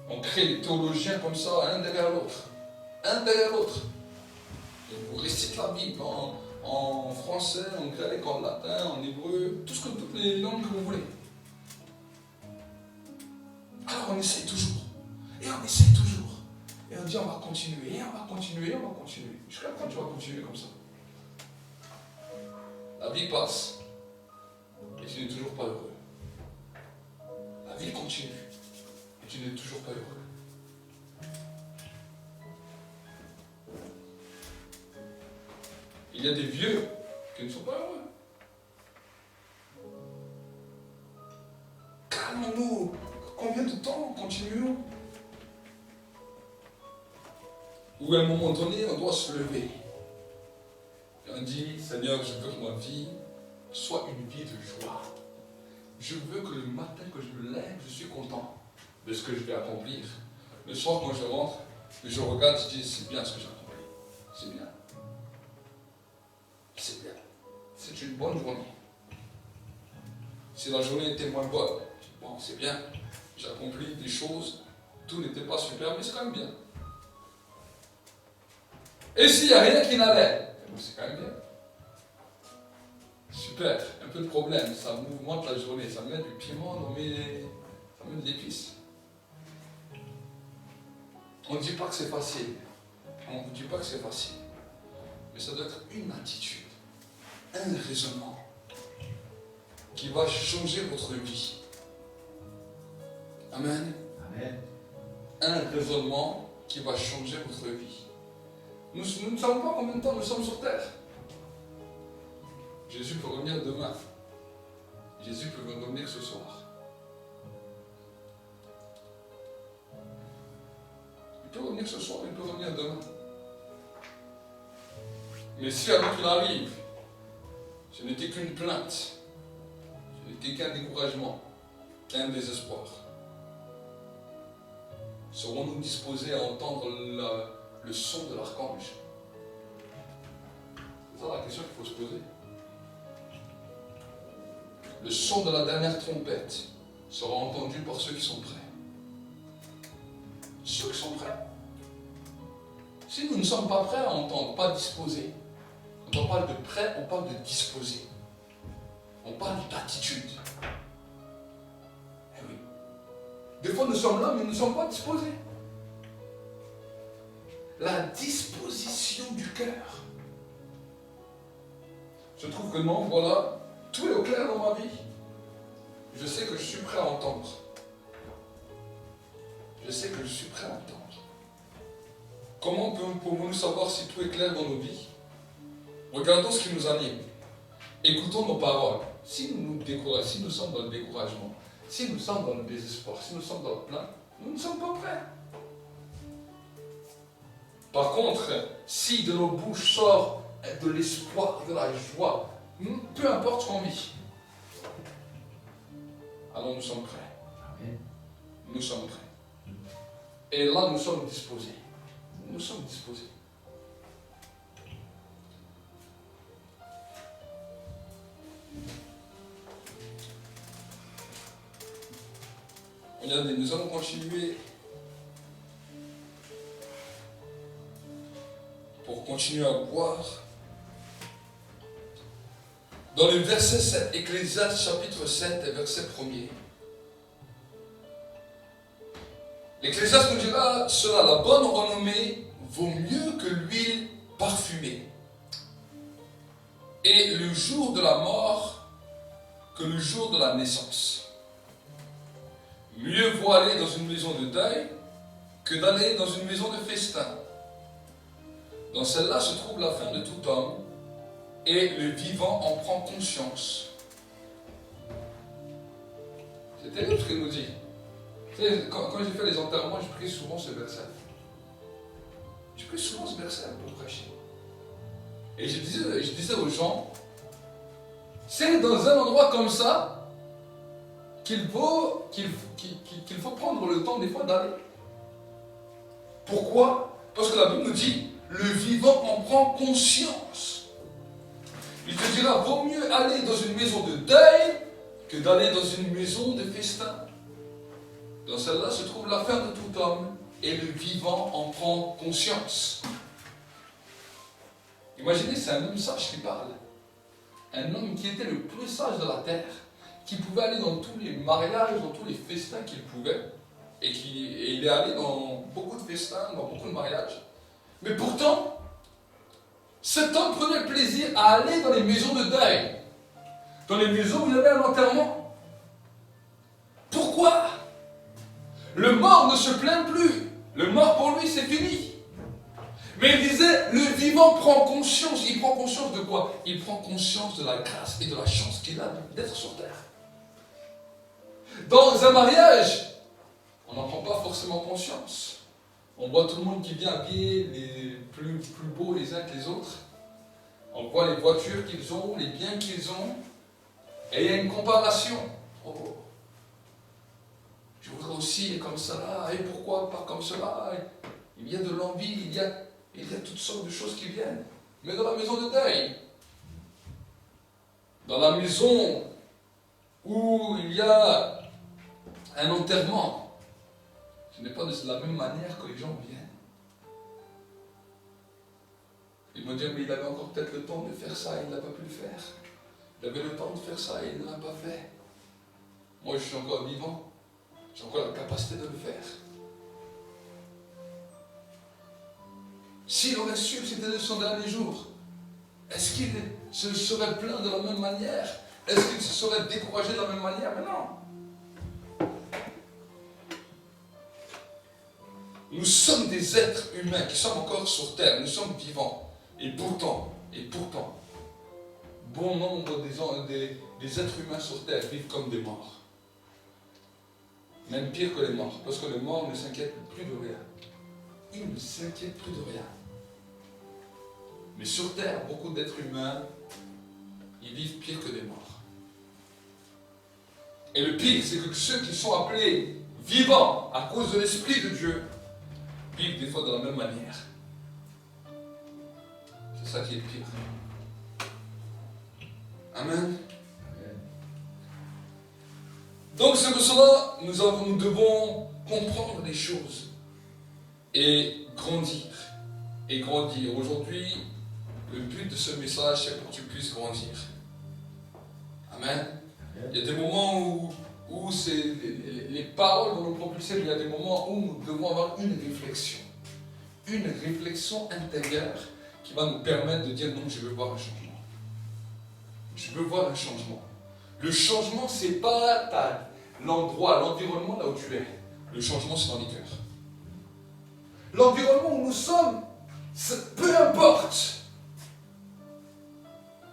On crée des théologiens comme ça, un derrière l'autre. Un derrière l'autre. Ils vous récitent la Bible en français, en grec, en latin, en hébreu, toutes les langues que vous voulez. Alors on essaye toujours. Et on essaye toujours. Et on dit on va continuer, et on va continuer, et on va continuer. Jusqu'à quand tu vas continuer comme ça? La vie passe. Et tu n'es toujours pas heureux. La vie continue. Et tu n'es toujours pas heureux. Il y a des vieux qui ne sont pas heureux. Calmons-nous. Combien de temps continuons? Ou à un moment donné, on doit se lever. Et on dit, Seigneur, je veux que ma vie soit une vie de joie. Je veux que le matin que je me lève, je suis content de ce que je vais accomplir. Le soir, quand je rentre, je regarde, je dis, c'est bien ce que j'ai accompli. C'est bien. C'est bien. C'est une bonne journée. Si la journée était moins bonne, bon, c'est bien. J'ai accompli des choses, tout n'était pas super, mais c'est quand même bien. Et s'il n'y a rien qui n'allait, c'est quand même bien. Super, un peu de problème, ça mouvemente la journée, ça met du piment, ça met de l'épice. On ne dit pas que c'est facile. On ne dit pas que c'est facile. Mais ça doit être une attitude, un raisonnement qui va changer votre vie. Amen. Amen. Un raisonnement qui va changer votre vie. Nous ne savons pas combien de temps nous sommes sur terre. Jésus peut revenir demain. Jésus peut revenir ce soir. Il peut revenir ce soir, il peut revenir demain. Mais si avant qu'il arrive, ce n'était qu'une plainte, ce n'était qu'un découragement, qu'un désespoir, serons-nous disposés à entendre le son de l'archange? C'est ça la question qu'il faut se poser. le son de la dernière trompette sera entendu par ceux qui sont prêts. Ceux qui sont prêts. Si nous ne sommes pas prêts à entendre, pas disposés, quand on parle de prêt, on parle de disposer. On parle d'attitude. Eh oui. Des fois, nous sommes là, mais nous ne sommes pas disposés. La disposition du cœur. Je trouve que non, voilà, tout est au clair dans ma vie. Je sais que je suis prêt à entendre. Je sais que je suis prêt à entendre. Comment pouvons-nous savoir si tout est clair dans nos vies? Regardons ce qui nous anime. Écoutons nos paroles. Si nous sommes dans le découragement, si nous sommes dans le désespoir, si nous sommes dans le plein, nous ne sommes pas prêts. Par contre, si de nos bouches sort de l'espoir, de la joie, peu importe ce qu'on vit, alors nous sommes prêts. Amen. Nous sommes prêts. Et là, nous sommes disposés. Nous sommes disposés. Regardez, nous allons continuer pour continuer à voir. Dans le verset 7, Ecclésiaste chapitre 7 et verset 1er. L'Ecclésiaste nous dira cela, la bonne renommée vaut mieux que l'huile parfumée. Et le jour de la mort que le jour de la naissance. Mieux vaut aller dans une maison de deuil que d'aller dans une maison de festin. Dans celle-là se trouve la fin de tout homme, et le vivant en prend conscience. C'est terrible ce qu'il nous dit. Tu sais, quand j'ai fait les enterrements, je prie souvent ce verset. Je prie souvent ce verset pour prêcher. Et je disais aux gens, c'est dans un endroit comme ça qu'il faut prendre le temps des fois d'aller. Pourquoi? Parce que la Bible nous dit, le vivant en prend conscience. Il te dira, vaut mieux aller dans une maison de deuil que d'aller dans une maison de festin. Dans celle-là se trouve la fin de tout homme, et le vivant en prend conscience. Imaginez, c'est un homme sage qui parle. Un homme qui était le plus sage de la terre, qui pouvait aller dans tous les mariages, dans tous les festins qu'il pouvait, et il est allé dans beaucoup de festins, dans beaucoup de mariages. Mais pourtant, cet homme prenait plaisir à aller dans les maisons de deuil, dans les maisons où il y avait un enterrement. Pourquoi? Le mort ne se plaint plus. Le mort pour lui, c'est fini. Mais il disait, le vivant prend conscience. Il prend conscience de quoi? Il prend conscience de la grâce et de la chance qu'il a d'être sur terre. Dans un mariage, on n'en prend pas forcément conscience. On voit tout le monde qui vient habillé les plus beaux les uns que les autres. On voit les voitures qu'ils ont, les biens qu'ils ont. Et il y a une comparaison. Oh, je voudrais aussi comme cela, et pourquoi pas comme cela? Il y a de l'envie, il y a toutes sortes de choses qui viennent. Mais dans la maison de deuil, dans la maison où il y a un enterrement, ce n'est pas de la même manière que les gens viennent. Ils m'ont dit, mais il avait encore peut-être le temps de faire ça, il n'a pas pu le faire. Il avait le temps de faire ça, il ne l'a pas fait. Moi, je suis encore vivant. J'ai encore la capacité de le faire. S'il aurait su que c'était son dernier jour, est-ce qu'il se serait plaint de la même manière? Est-ce qu'il se serait découragé de la même manière? Mais non. Nous sommes des êtres humains qui sommes encore sur terre, nous sommes vivants. Et pourtant, bon nombre des êtres humains sur terre vivent comme des morts. Même pire que les morts, parce que les morts ne s'inquiètent plus de rien. Ils ne s'inquiètent plus de rien. Mais sur terre, beaucoup d'êtres humains, ils vivent pire que des morts. Et le pire, c'est que ceux qui sont appelés vivants à cause de l'Esprit de Dieu, vivent des fois de la même manière. C'est ça qui est le pire. Amen. Donc c'est pour cela nous devons comprendre les choses et grandir. Et grandir. Aujourd'hui, le but de ce message, c'est pour que tu puisses grandir. Amen. Il y a des moments où c'est les paroles vont nous propulser, mais il y a des moments où nous devons avoir une réflexion. Une réflexion intérieure qui va nous permettre de dire non, je veux voir un changement. Je veux voir un changement. Le changement, ce n'est pas l'endroit, l'environnement là où tu es. Le changement, c'est dans les cœurs. L'environnement où nous sommes, peu importe.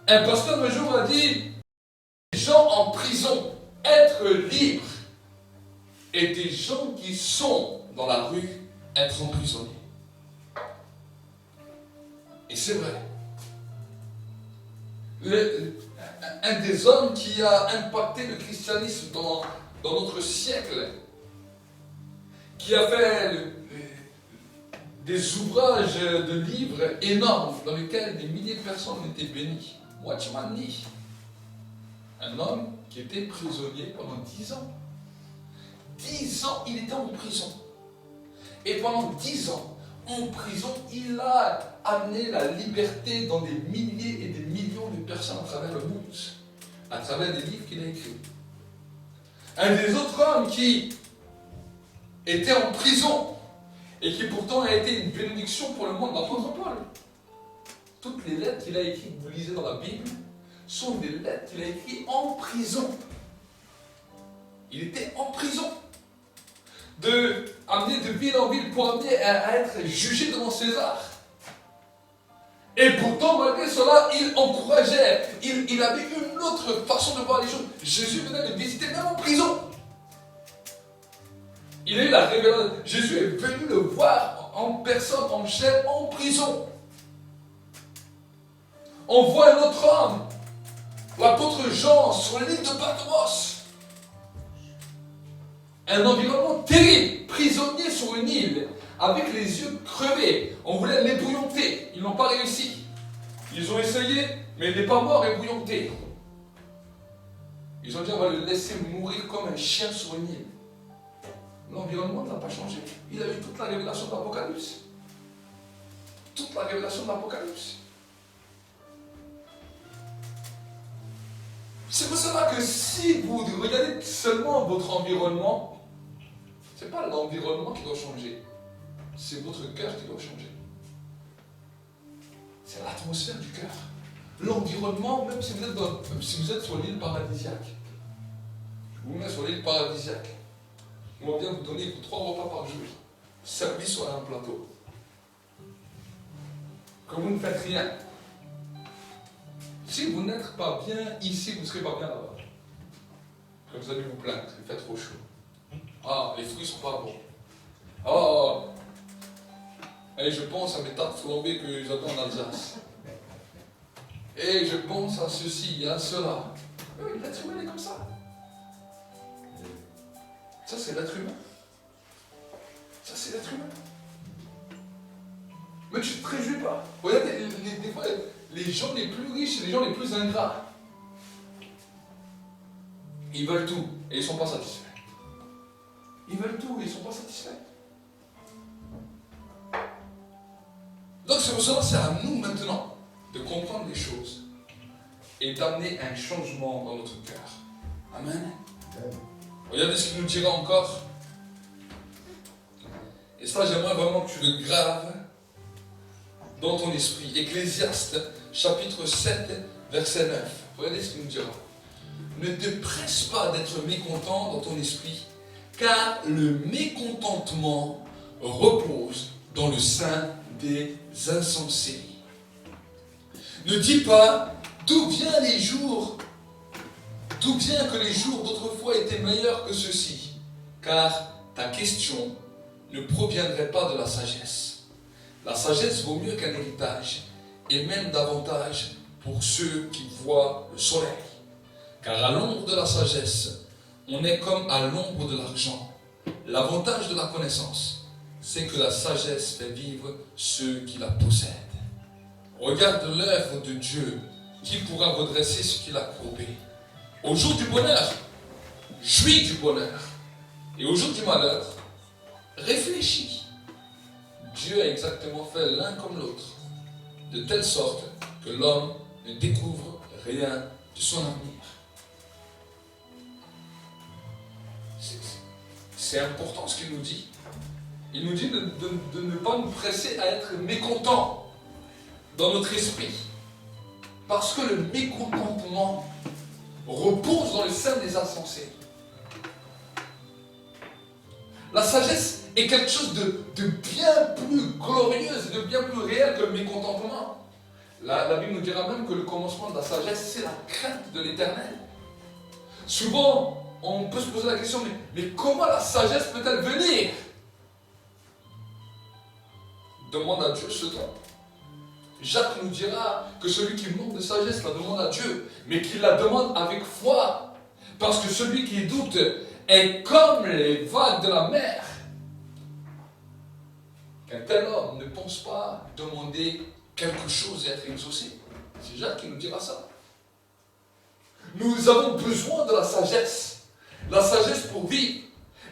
Un pasteur un jour a dit, des gens en prison, être libre, et des gens qui sont dans la rue, être emprisonnés. Et c'est vrai. Un des hommes qui a impacté le christianisme dans notre siècle, qui a fait des ouvrages de livres énormes dans lesquels des milliers de personnes étaient bénies. Watchman Nee, un homme qui était prisonnier pendant 10 ans. 10 ans, il était en prison. Et pendant 10 ans, en prison, il a amené la liberté dans des milliers et des millions de personnes à travers le monde, à travers des livres qu'il a écrits. Un des autres hommes qui était en prison et qui pourtant a été une bénédiction pour le monde, l'apôtre Paul. Toutes les lettres qu'il a écrites, vous lisez dans la Bible, sont des lettres qu'il a écrites en prison. Il était en prison. Amener de ville en ville pour amener à être jugé devant César. Et pourtant, malgré cela, il encourageait, il avait une autre façon de voir les choses. Jésus venait le visiter même en prison. Il a eu la révélation. Jésus est venu le voir en personne, en chair, en prison. On voit un autre homme, l'apôtre Jean, sur l'île de Patmos. Un environnement terrible, prisonnier sur une île, avec les yeux crevés. On voulait l'ébouillanter, ils n'ont pas réussi. Ils ont essayé, mais il n'est pas mort ébouillanté. Ils ont dit on va le laisser mourir comme un chien sur une île. L'environnement n'a pas changé. Il a eu toute la révélation de l'Apocalypse. Toute la révélation de l'Apocalypse. C'est pour cela que si vous regardez seulement votre environnement, ce n'est pas l'environnement qui doit changer, c'est votre cœur qui doit changer. C'est l'atmosphère du cœur. L'environnement, même si vous êtes sur l'île paradisiaque, je vous mets sur l'île paradisiaque, on va bien vous donner 3 repas par jour, servis sur un plateau. Que vous ne faites rien. Si vous n'êtes pas bien ici, vous ne serez pas bien là-bas. Quand vous allez vous plaindre, il fait trop chaud. Ah, les fruits ne sont pas bons. Ah, et je pense à mes tartes flambées que j'attends en Alsace. Et je pense à ceci, à cela. Oui, l'être humain est comme ça. Ça, c'est l'être humain. Ça, c'est l'être humain. Mais tu ne te réjouis pas. Regardez, des fois, les gens les plus riches, les gens les plus ingrats, ils veulent tout et ils ne sont pas satisfaits. Ils veulent tout et ils ne sont pas satisfaits. Donc c'est pour ça que c'est à nous maintenant de comprendre les choses et d'amener un changement dans notre cœur. Amen. Regardez ce qu'il nous dira encore. Et ça, j'aimerais vraiment que tu le graves dans ton esprit. Ecclésiaste, chapitre 7, verset 9. Regardez ce qu'il nous dira. Ne te presse pas d'être mécontent dans ton esprit, car le mécontentement repose dans le sein des insensés. Ne dis pas d'où bien que les jours d'autrefois étaient meilleurs que ceux-ci, car ta question ne proviendrait pas de la sagesse. La sagesse vaut mieux qu'un héritage, et même davantage pour ceux qui voient le soleil. Car à l'ombre de la sagesse, on est comme à l'ombre de l'argent. L'avantage de la connaissance, c'est que la sagesse fait vivre ceux qui la possèdent. Regarde l'œuvre de Dieu, qui pourra redresser ce qu'il a courbé. Au jour du bonheur, jouis du bonheur et au jour du malheur, réfléchis. Dieu a exactement fait l'un comme l'autre, de telle sorte que l'homme ne découvre rien de son avenir. C'est important ce qu'il nous dit. Il nous dit de ne pas nous presser à être mécontents dans notre esprit. Parce que le mécontentement repose dans le sein des insensés. La sagesse est quelque chose de bien plus glorieuse, de bien plus réel que le mécontentement. La Bible nous dira même que le commencement de la sagesse, c'est la crainte de l'Éternel. Souvent, on peut se poser la question, mais comment la sagesse peut-elle venir? Demande à Dieu ce don. Jacques nous dira que celui qui manque de sagesse la demande à Dieu, mais qu'il la demande avec foi. Parce que celui qui doute est comme les vagues de la mer. Qu'un tel homme ne pense pas demander quelque chose et être exaucé. C'est Jacques qui nous dira ça. Nous avons besoin de la sagesse. La sagesse pour vivre.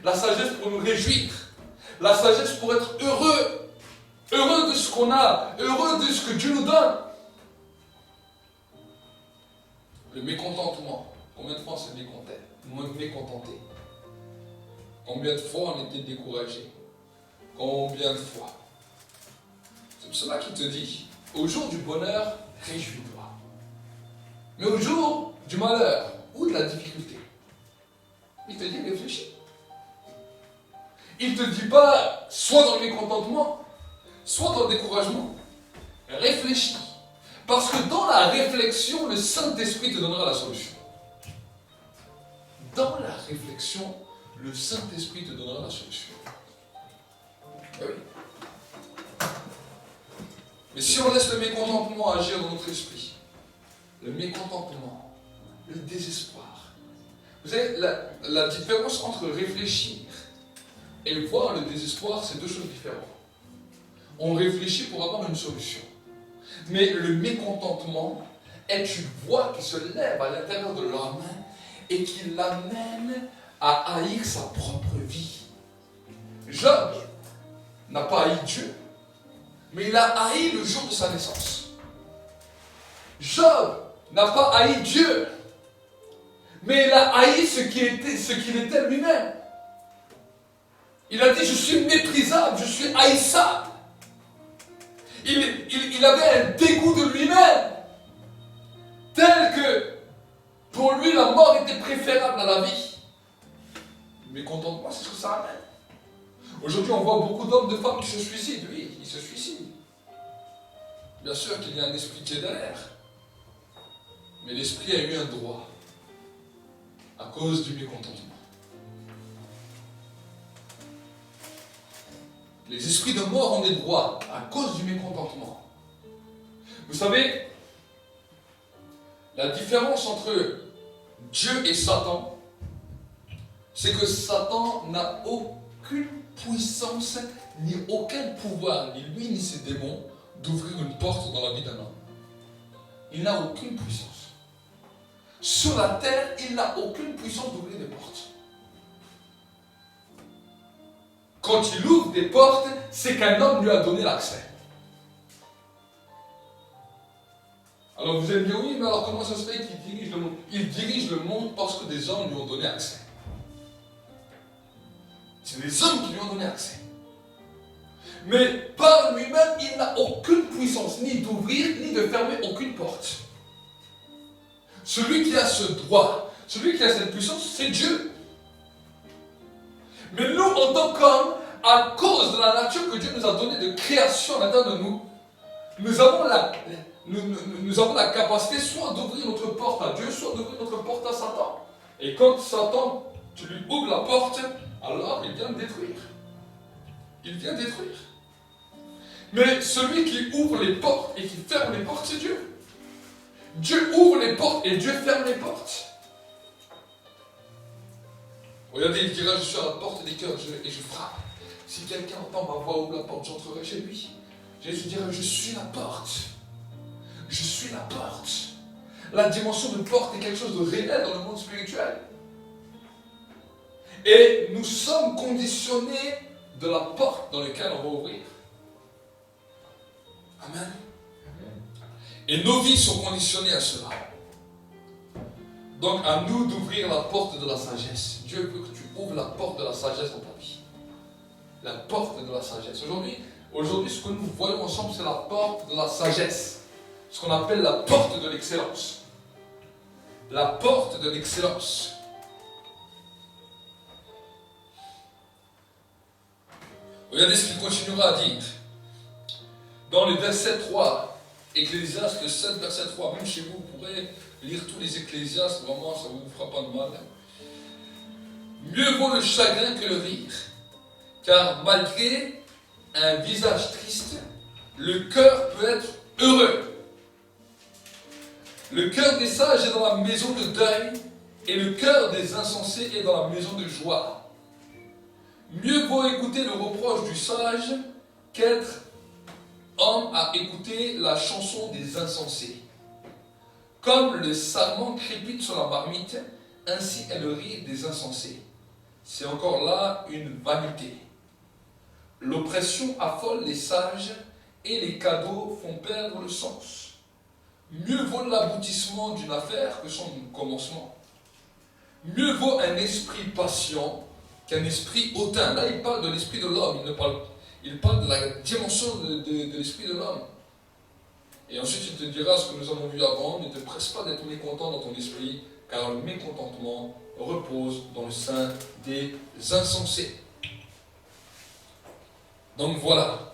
La sagesse pour nous réjouir. La sagesse pour être heureux. Heureux de ce qu'on a. Heureux de ce que Dieu nous donne. Le mécontentement. Combien de fois on s'est mécontenté? Combien de fois on était découragé? Combien de fois? C'est pour cela qu'il te dit, au jour du bonheur, réjouis-toi. Mais au jour du malheur ou de la difficulté, il te dit réfléchis. Il ne te dit pas soit dans le mécontentement, soit dans le découragement. Réfléchis. Parce que dans la réflexion, le Saint-Esprit te donnera la solution. Dans la réflexion, le Saint-Esprit te donnera la solution. Eh oui. Mais si on laisse le mécontentement agir dans notre esprit, le mécontentement, le désespoir, vous savez, la différence entre réfléchir et voir le désespoir, c'est deux choses différentes. On réfléchit pour avoir une solution. Mais le mécontentement est une voix qui se lève à l'intérieur de l'homme et qui l'amène à haïr sa propre vie. Job n'a pas haï Dieu, mais il a haï le jour de sa naissance. Job n'a pas haï Dieu, mais il a haï ce qu'il était lui-même. Il a dit, je suis méprisable, je suis haïssable. Il avait un dégoût de lui-même, tel que pour lui la mort était préférable à la vie. Le mécontentement, c'est ce que ça amène. Aujourd'hui, on voit beaucoup d'hommes, de femmes qui se suicident. Oui, ils se suicident. Bien sûr qu'il y a un esprit qui est derrière. Mais l'esprit a eu un droit à cause du mécontentement. Les esprits de mort ont des droits à cause du mécontentement. Vous savez, la différence entre Dieu et Satan, c'est que Satan n'a aucune puissance, ni aucun pouvoir, ni lui ni ses démons, d'ouvrir une porte dans la vie d'un homme. Il n'a aucune puissance. Sur la terre, il n'a aucune puissance d'ouvrir des portes. Quand il ouvre des portes, c'est qu'un homme lui a donné l'accès. Alors vous allez me dire, oui, mais alors comment ça se fait qu'il dirige le monde? Il dirige le monde parce que des hommes lui ont donné accès. C'est les hommes qui lui ont donné accès. Mais par lui-même, il n'a aucune puissance, ni d'ouvrir, ni de fermer aucune porte. Celui qui a ce droit, celui qui a cette puissance, c'est Dieu. Mais nous, en tant qu'hommes, à cause de la nature que Dieu nous a donnée de création à l'intérieur de nous, nous avons la capacité soit d'ouvrir notre porte à Dieu, soit d'ouvrir notre porte à Satan. Et quand Satan, tu lui ouvres la porte, alors il vient détruire. Il vient détruire. Mais celui qui ouvre les portes et qui ferme les portes, c'est Dieu. Dieu ouvre les portes et Dieu ferme les portes. Regardez, il dira, je suis à la porte des cœurs et je frappe. Si quelqu'un entend ma voix, ouvre la porte, j'entrerai chez lui. Jésus dira, je suis la porte. Je suis la porte. La dimension de porte est quelque chose de réel dans le monde spirituel. Et nous sommes conditionnés de la porte dans laquelle on va ouvrir. Amen. Et nos vies sont conditionnées à cela. Donc à nous d'ouvrir la porte de la sagesse. Dieu veut que tu ouvres la porte de la sagesse dans ta vie. La porte de la sagesse. Aujourd'hui, ce que nous voyons ensemble, c'est la porte de la sagesse. Ce qu'on appelle la porte de l'excellence. La porte de l'excellence. Regardez ce qu'il continuera à dire. Dans le verset 3, Ecclésiaste 7, verset 3, même chez vous, vous pourrez lire tous les Ecclésiastes, vraiment, ça ne vous fera pas de mal. Mieux vaut le chagrin que le rire, car malgré un visage triste, le cœur peut être heureux. Le cœur des sages est dans la maison de deuil, et le cœur des insensés est dans la maison de joie. Mieux vaut écouter le reproche du sage qu'être homme à écouter la chanson des insensés. Comme le sarment crépite sur la marmite, ainsi est le rire des insensés. C'est encore là une vanité. L'oppression affole les sages et les cadeaux font perdre le sens. Mieux vaut l'aboutissement d'une affaire que son commencement. Mieux vaut un esprit patient qu'un esprit hautain. Là, il parle de l'esprit de l'homme, il parle de la dimension de l'esprit de l'homme. Et ensuite, il te dira ce que nous avons vu avant, ne te presse pas d'être mécontent dans ton esprit, car le mécontentement repose dans le sein des insensés. Donc voilà.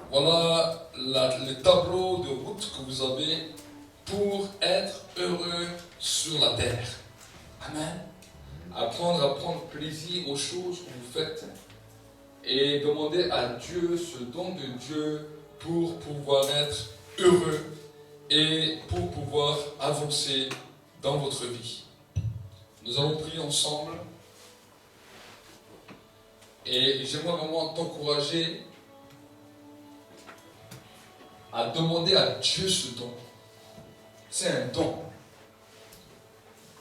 Voilà le tableau de route que vous avez pour être heureux sur la terre. Amen. Apprendre à prendre plaisir aux choses que vous faites et demander à Dieu ce don de Dieu pour pouvoir être heureux et pour pouvoir avancer dans votre vie. Nous allons prier ensemble et j'aimerais vraiment t'encourager à demander à Dieu ce don. C'est un don.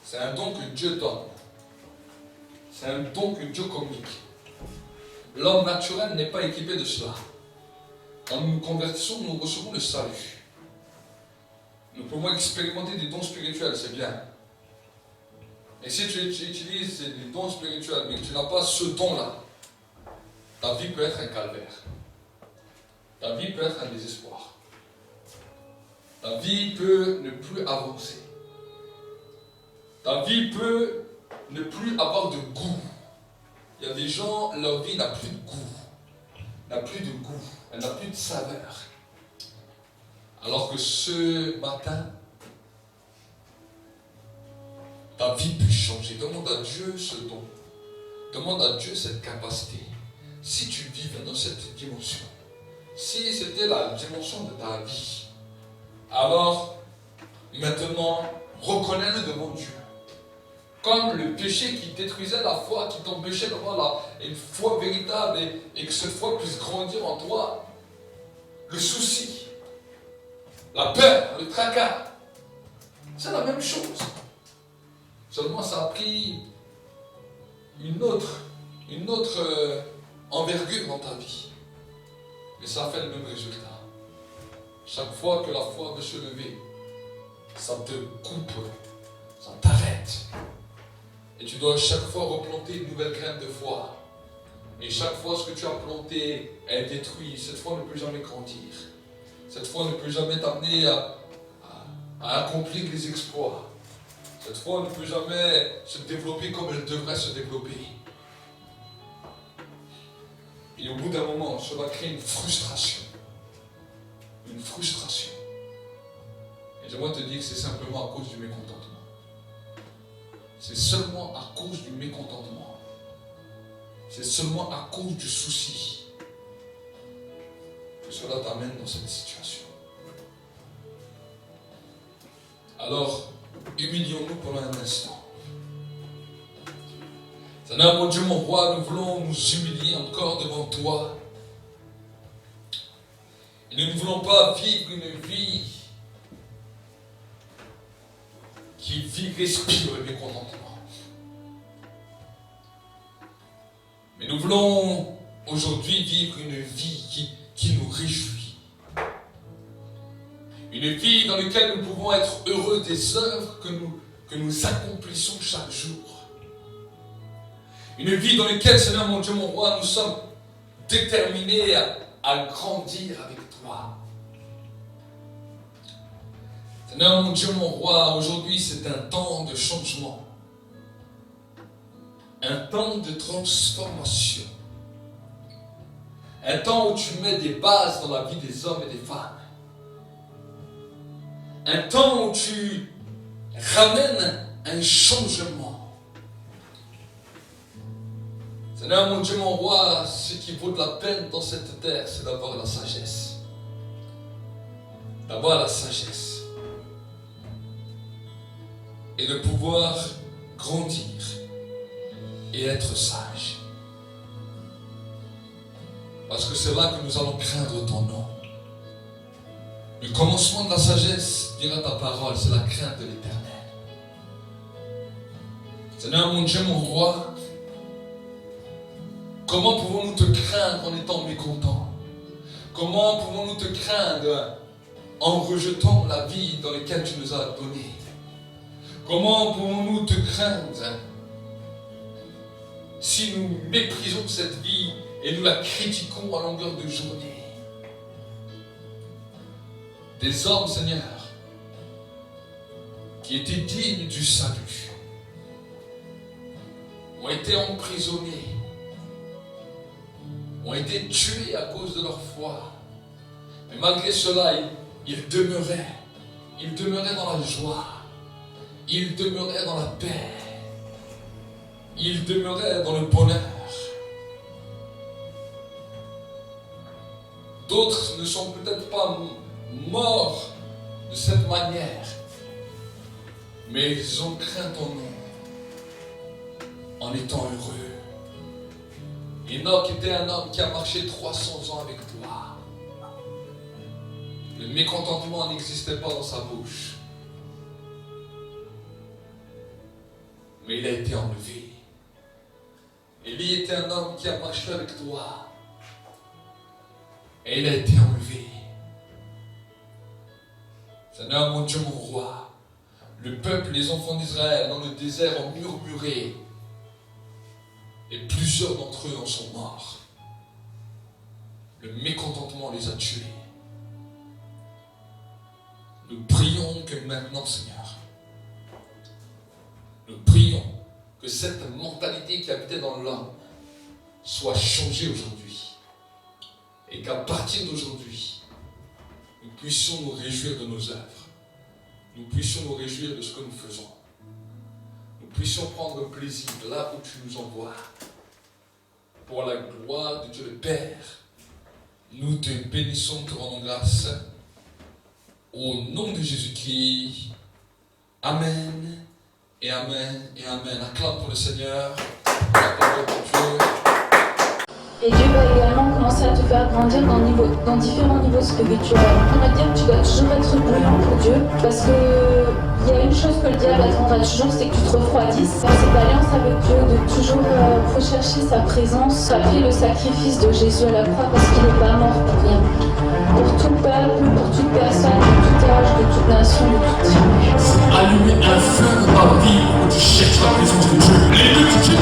C'est un don que Dieu donne. C'est un don que Dieu communique. L'homme naturel n'est pas équipé de cela. Quand nous nous convertissons, nous recevons le salut. Nous pouvons expérimenter des dons spirituels, c'est bien. Et si tu utilises les dons spirituels, mais que tu n'as pas ce don-là, ta vie peut être un calvaire. Ta vie peut être un désespoir. Ta vie peut ne plus avancer. Ta vie peut ne plus avoir de goût. Il y a des gens, leur vie n'a plus de goût. N'a plus de goût. Elle n'a plus de saveur. Alors que ce matin, ta vie peut changer. Demande à Dieu ce don. Demande à Dieu cette capacité. Si tu vivais dans cette dimension, si c'était la dimension de ta vie, alors maintenant, reconnais-le devant Dieu. Comme le péché qui détruisait la foi, qui t'empêchait d'avoir une foi véritable et que cette foi puisse grandir en toi. Le souci, la peur, le tracas, c'est la même chose. Seulement ça a pris une autre envergure dans ta vie. Mais ça a fait le même résultat. Chaque fois que la foi veut se lever, ça te coupe, ça t'arrête. Et tu dois chaque fois replanter une nouvelle graine de foi. Et chaque fois ce que tu as planté est détruit. Cette foi ne peut jamais grandir. Cette foi ne peut jamais t'amener à accomplir les exploits. Cette foi ne peut jamais se développer comme elle devrait se développer. Et au bout d'un moment, cela crée une frustration. Une frustration. Et j'aimerais te dire que c'est simplement à cause du mécontentement. C'est seulement à cause du mécontentement. C'est seulement à cause du souci que cela t'amène dans cette situation. Alors, humilions-nous pendant un instant. Seigneur, mon Dieu, mon roi, nous voulons nous humilier encore devant toi. Et nous ne voulons pas vivre une vie qui respire le mécontentement. Mais nous voulons aujourd'hui vivre une vie qui nous réjouit. Une vie dans laquelle nous pouvons être heureux des œuvres que nous accomplissons chaque jour. Une vie dans laquelle, Seigneur mon Dieu, mon roi, nous sommes déterminés à grandir avec toi. Seigneur mon Dieu, mon roi, aujourd'hui c'est un temps de changement. Un temps de transformation. Un temps où tu mets des bases dans la vie des hommes et des femmes. Un temps où tu ramènes un changement. Seigneur mon Dieu, mon roi, ce qui vaut de la peine dans cette terre, c'est d'avoir la sagesse. D'avoir la sagesse. Et de pouvoir grandir et être sage. Parce que c'est là que nous allons craindre ton nom. Le commencement de la sagesse, dira ta parole, c'est la crainte de l'Éternel. Seigneur mon Dieu, mon roi, comment pouvons-nous te craindre en étant mécontents? Comment pouvons-nous te craindre en rejetant la vie dans laquelle tu nous as donnée? Comment pouvons-nous te craindre si nous méprisons cette vie et nous la critiquons à longueur de journée? Des hommes, Seigneur, qui étaient dignes du salut, ont été emprisonnés, ont été tués à cause de leur foi. Mais malgré cela, ils demeuraient dans la joie. Ils demeuraient dans la paix. Ils demeuraient dans le bonheur. D'autres ne sont peut-être pas morts de cette manière, mais ils ont craint ton nom en étant heureux. Enoch était un homme qui a marché 300 ans avec toi. Le mécontentement n'existait pas dans sa bouche. Mais il a été enlevé. Élie était un homme qui a marché avec toi. Et il a été enlevé. Seigneur mon Dieu, mon roi, le peuple, les enfants d'Israël dans le désert ont murmuré. Et plusieurs d'entre eux en sont morts. Le mécontentement les a tués. Nous prions que maintenant, Seigneur, nous prions que cette mentalité qui habitait dans l'homme soit changée aujourd'hui. Et qu'à partir d'aujourd'hui, nous puissions nous réjouir de nos œuvres. Nous puissions nous réjouir de ce que nous faisons. Nous puissions prendre plaisir là où tu nous envoies. Pour la gloire de Dieu le Père, nous te bénissons, te rendons grâce. Au nom de Jésus-Christ. Amen. Et amen, et amen. Acclame pour le Seigneur. La parole de Dieu. Et Dieu va également commencer à te faire grandir dans différents niveaux spirituels. On va dire que tu dois toujours être bouillant pour Dieu, parce que il y a une chose que le diable attendra toujours, c'est que tu te refroidisses. Dans cette alliance avec Dieu, de toujours rechercher sa présence, rappeler le sacrifice de Jésus à la croix, parce qu'il n'est pas mort pour rien. Pour tout peuple, pour toute personne, de tout âge, de toute nation, de toute tribu. Allumer un feu dans ta vie où tu cherches la présence de Dieu. Les deux, tu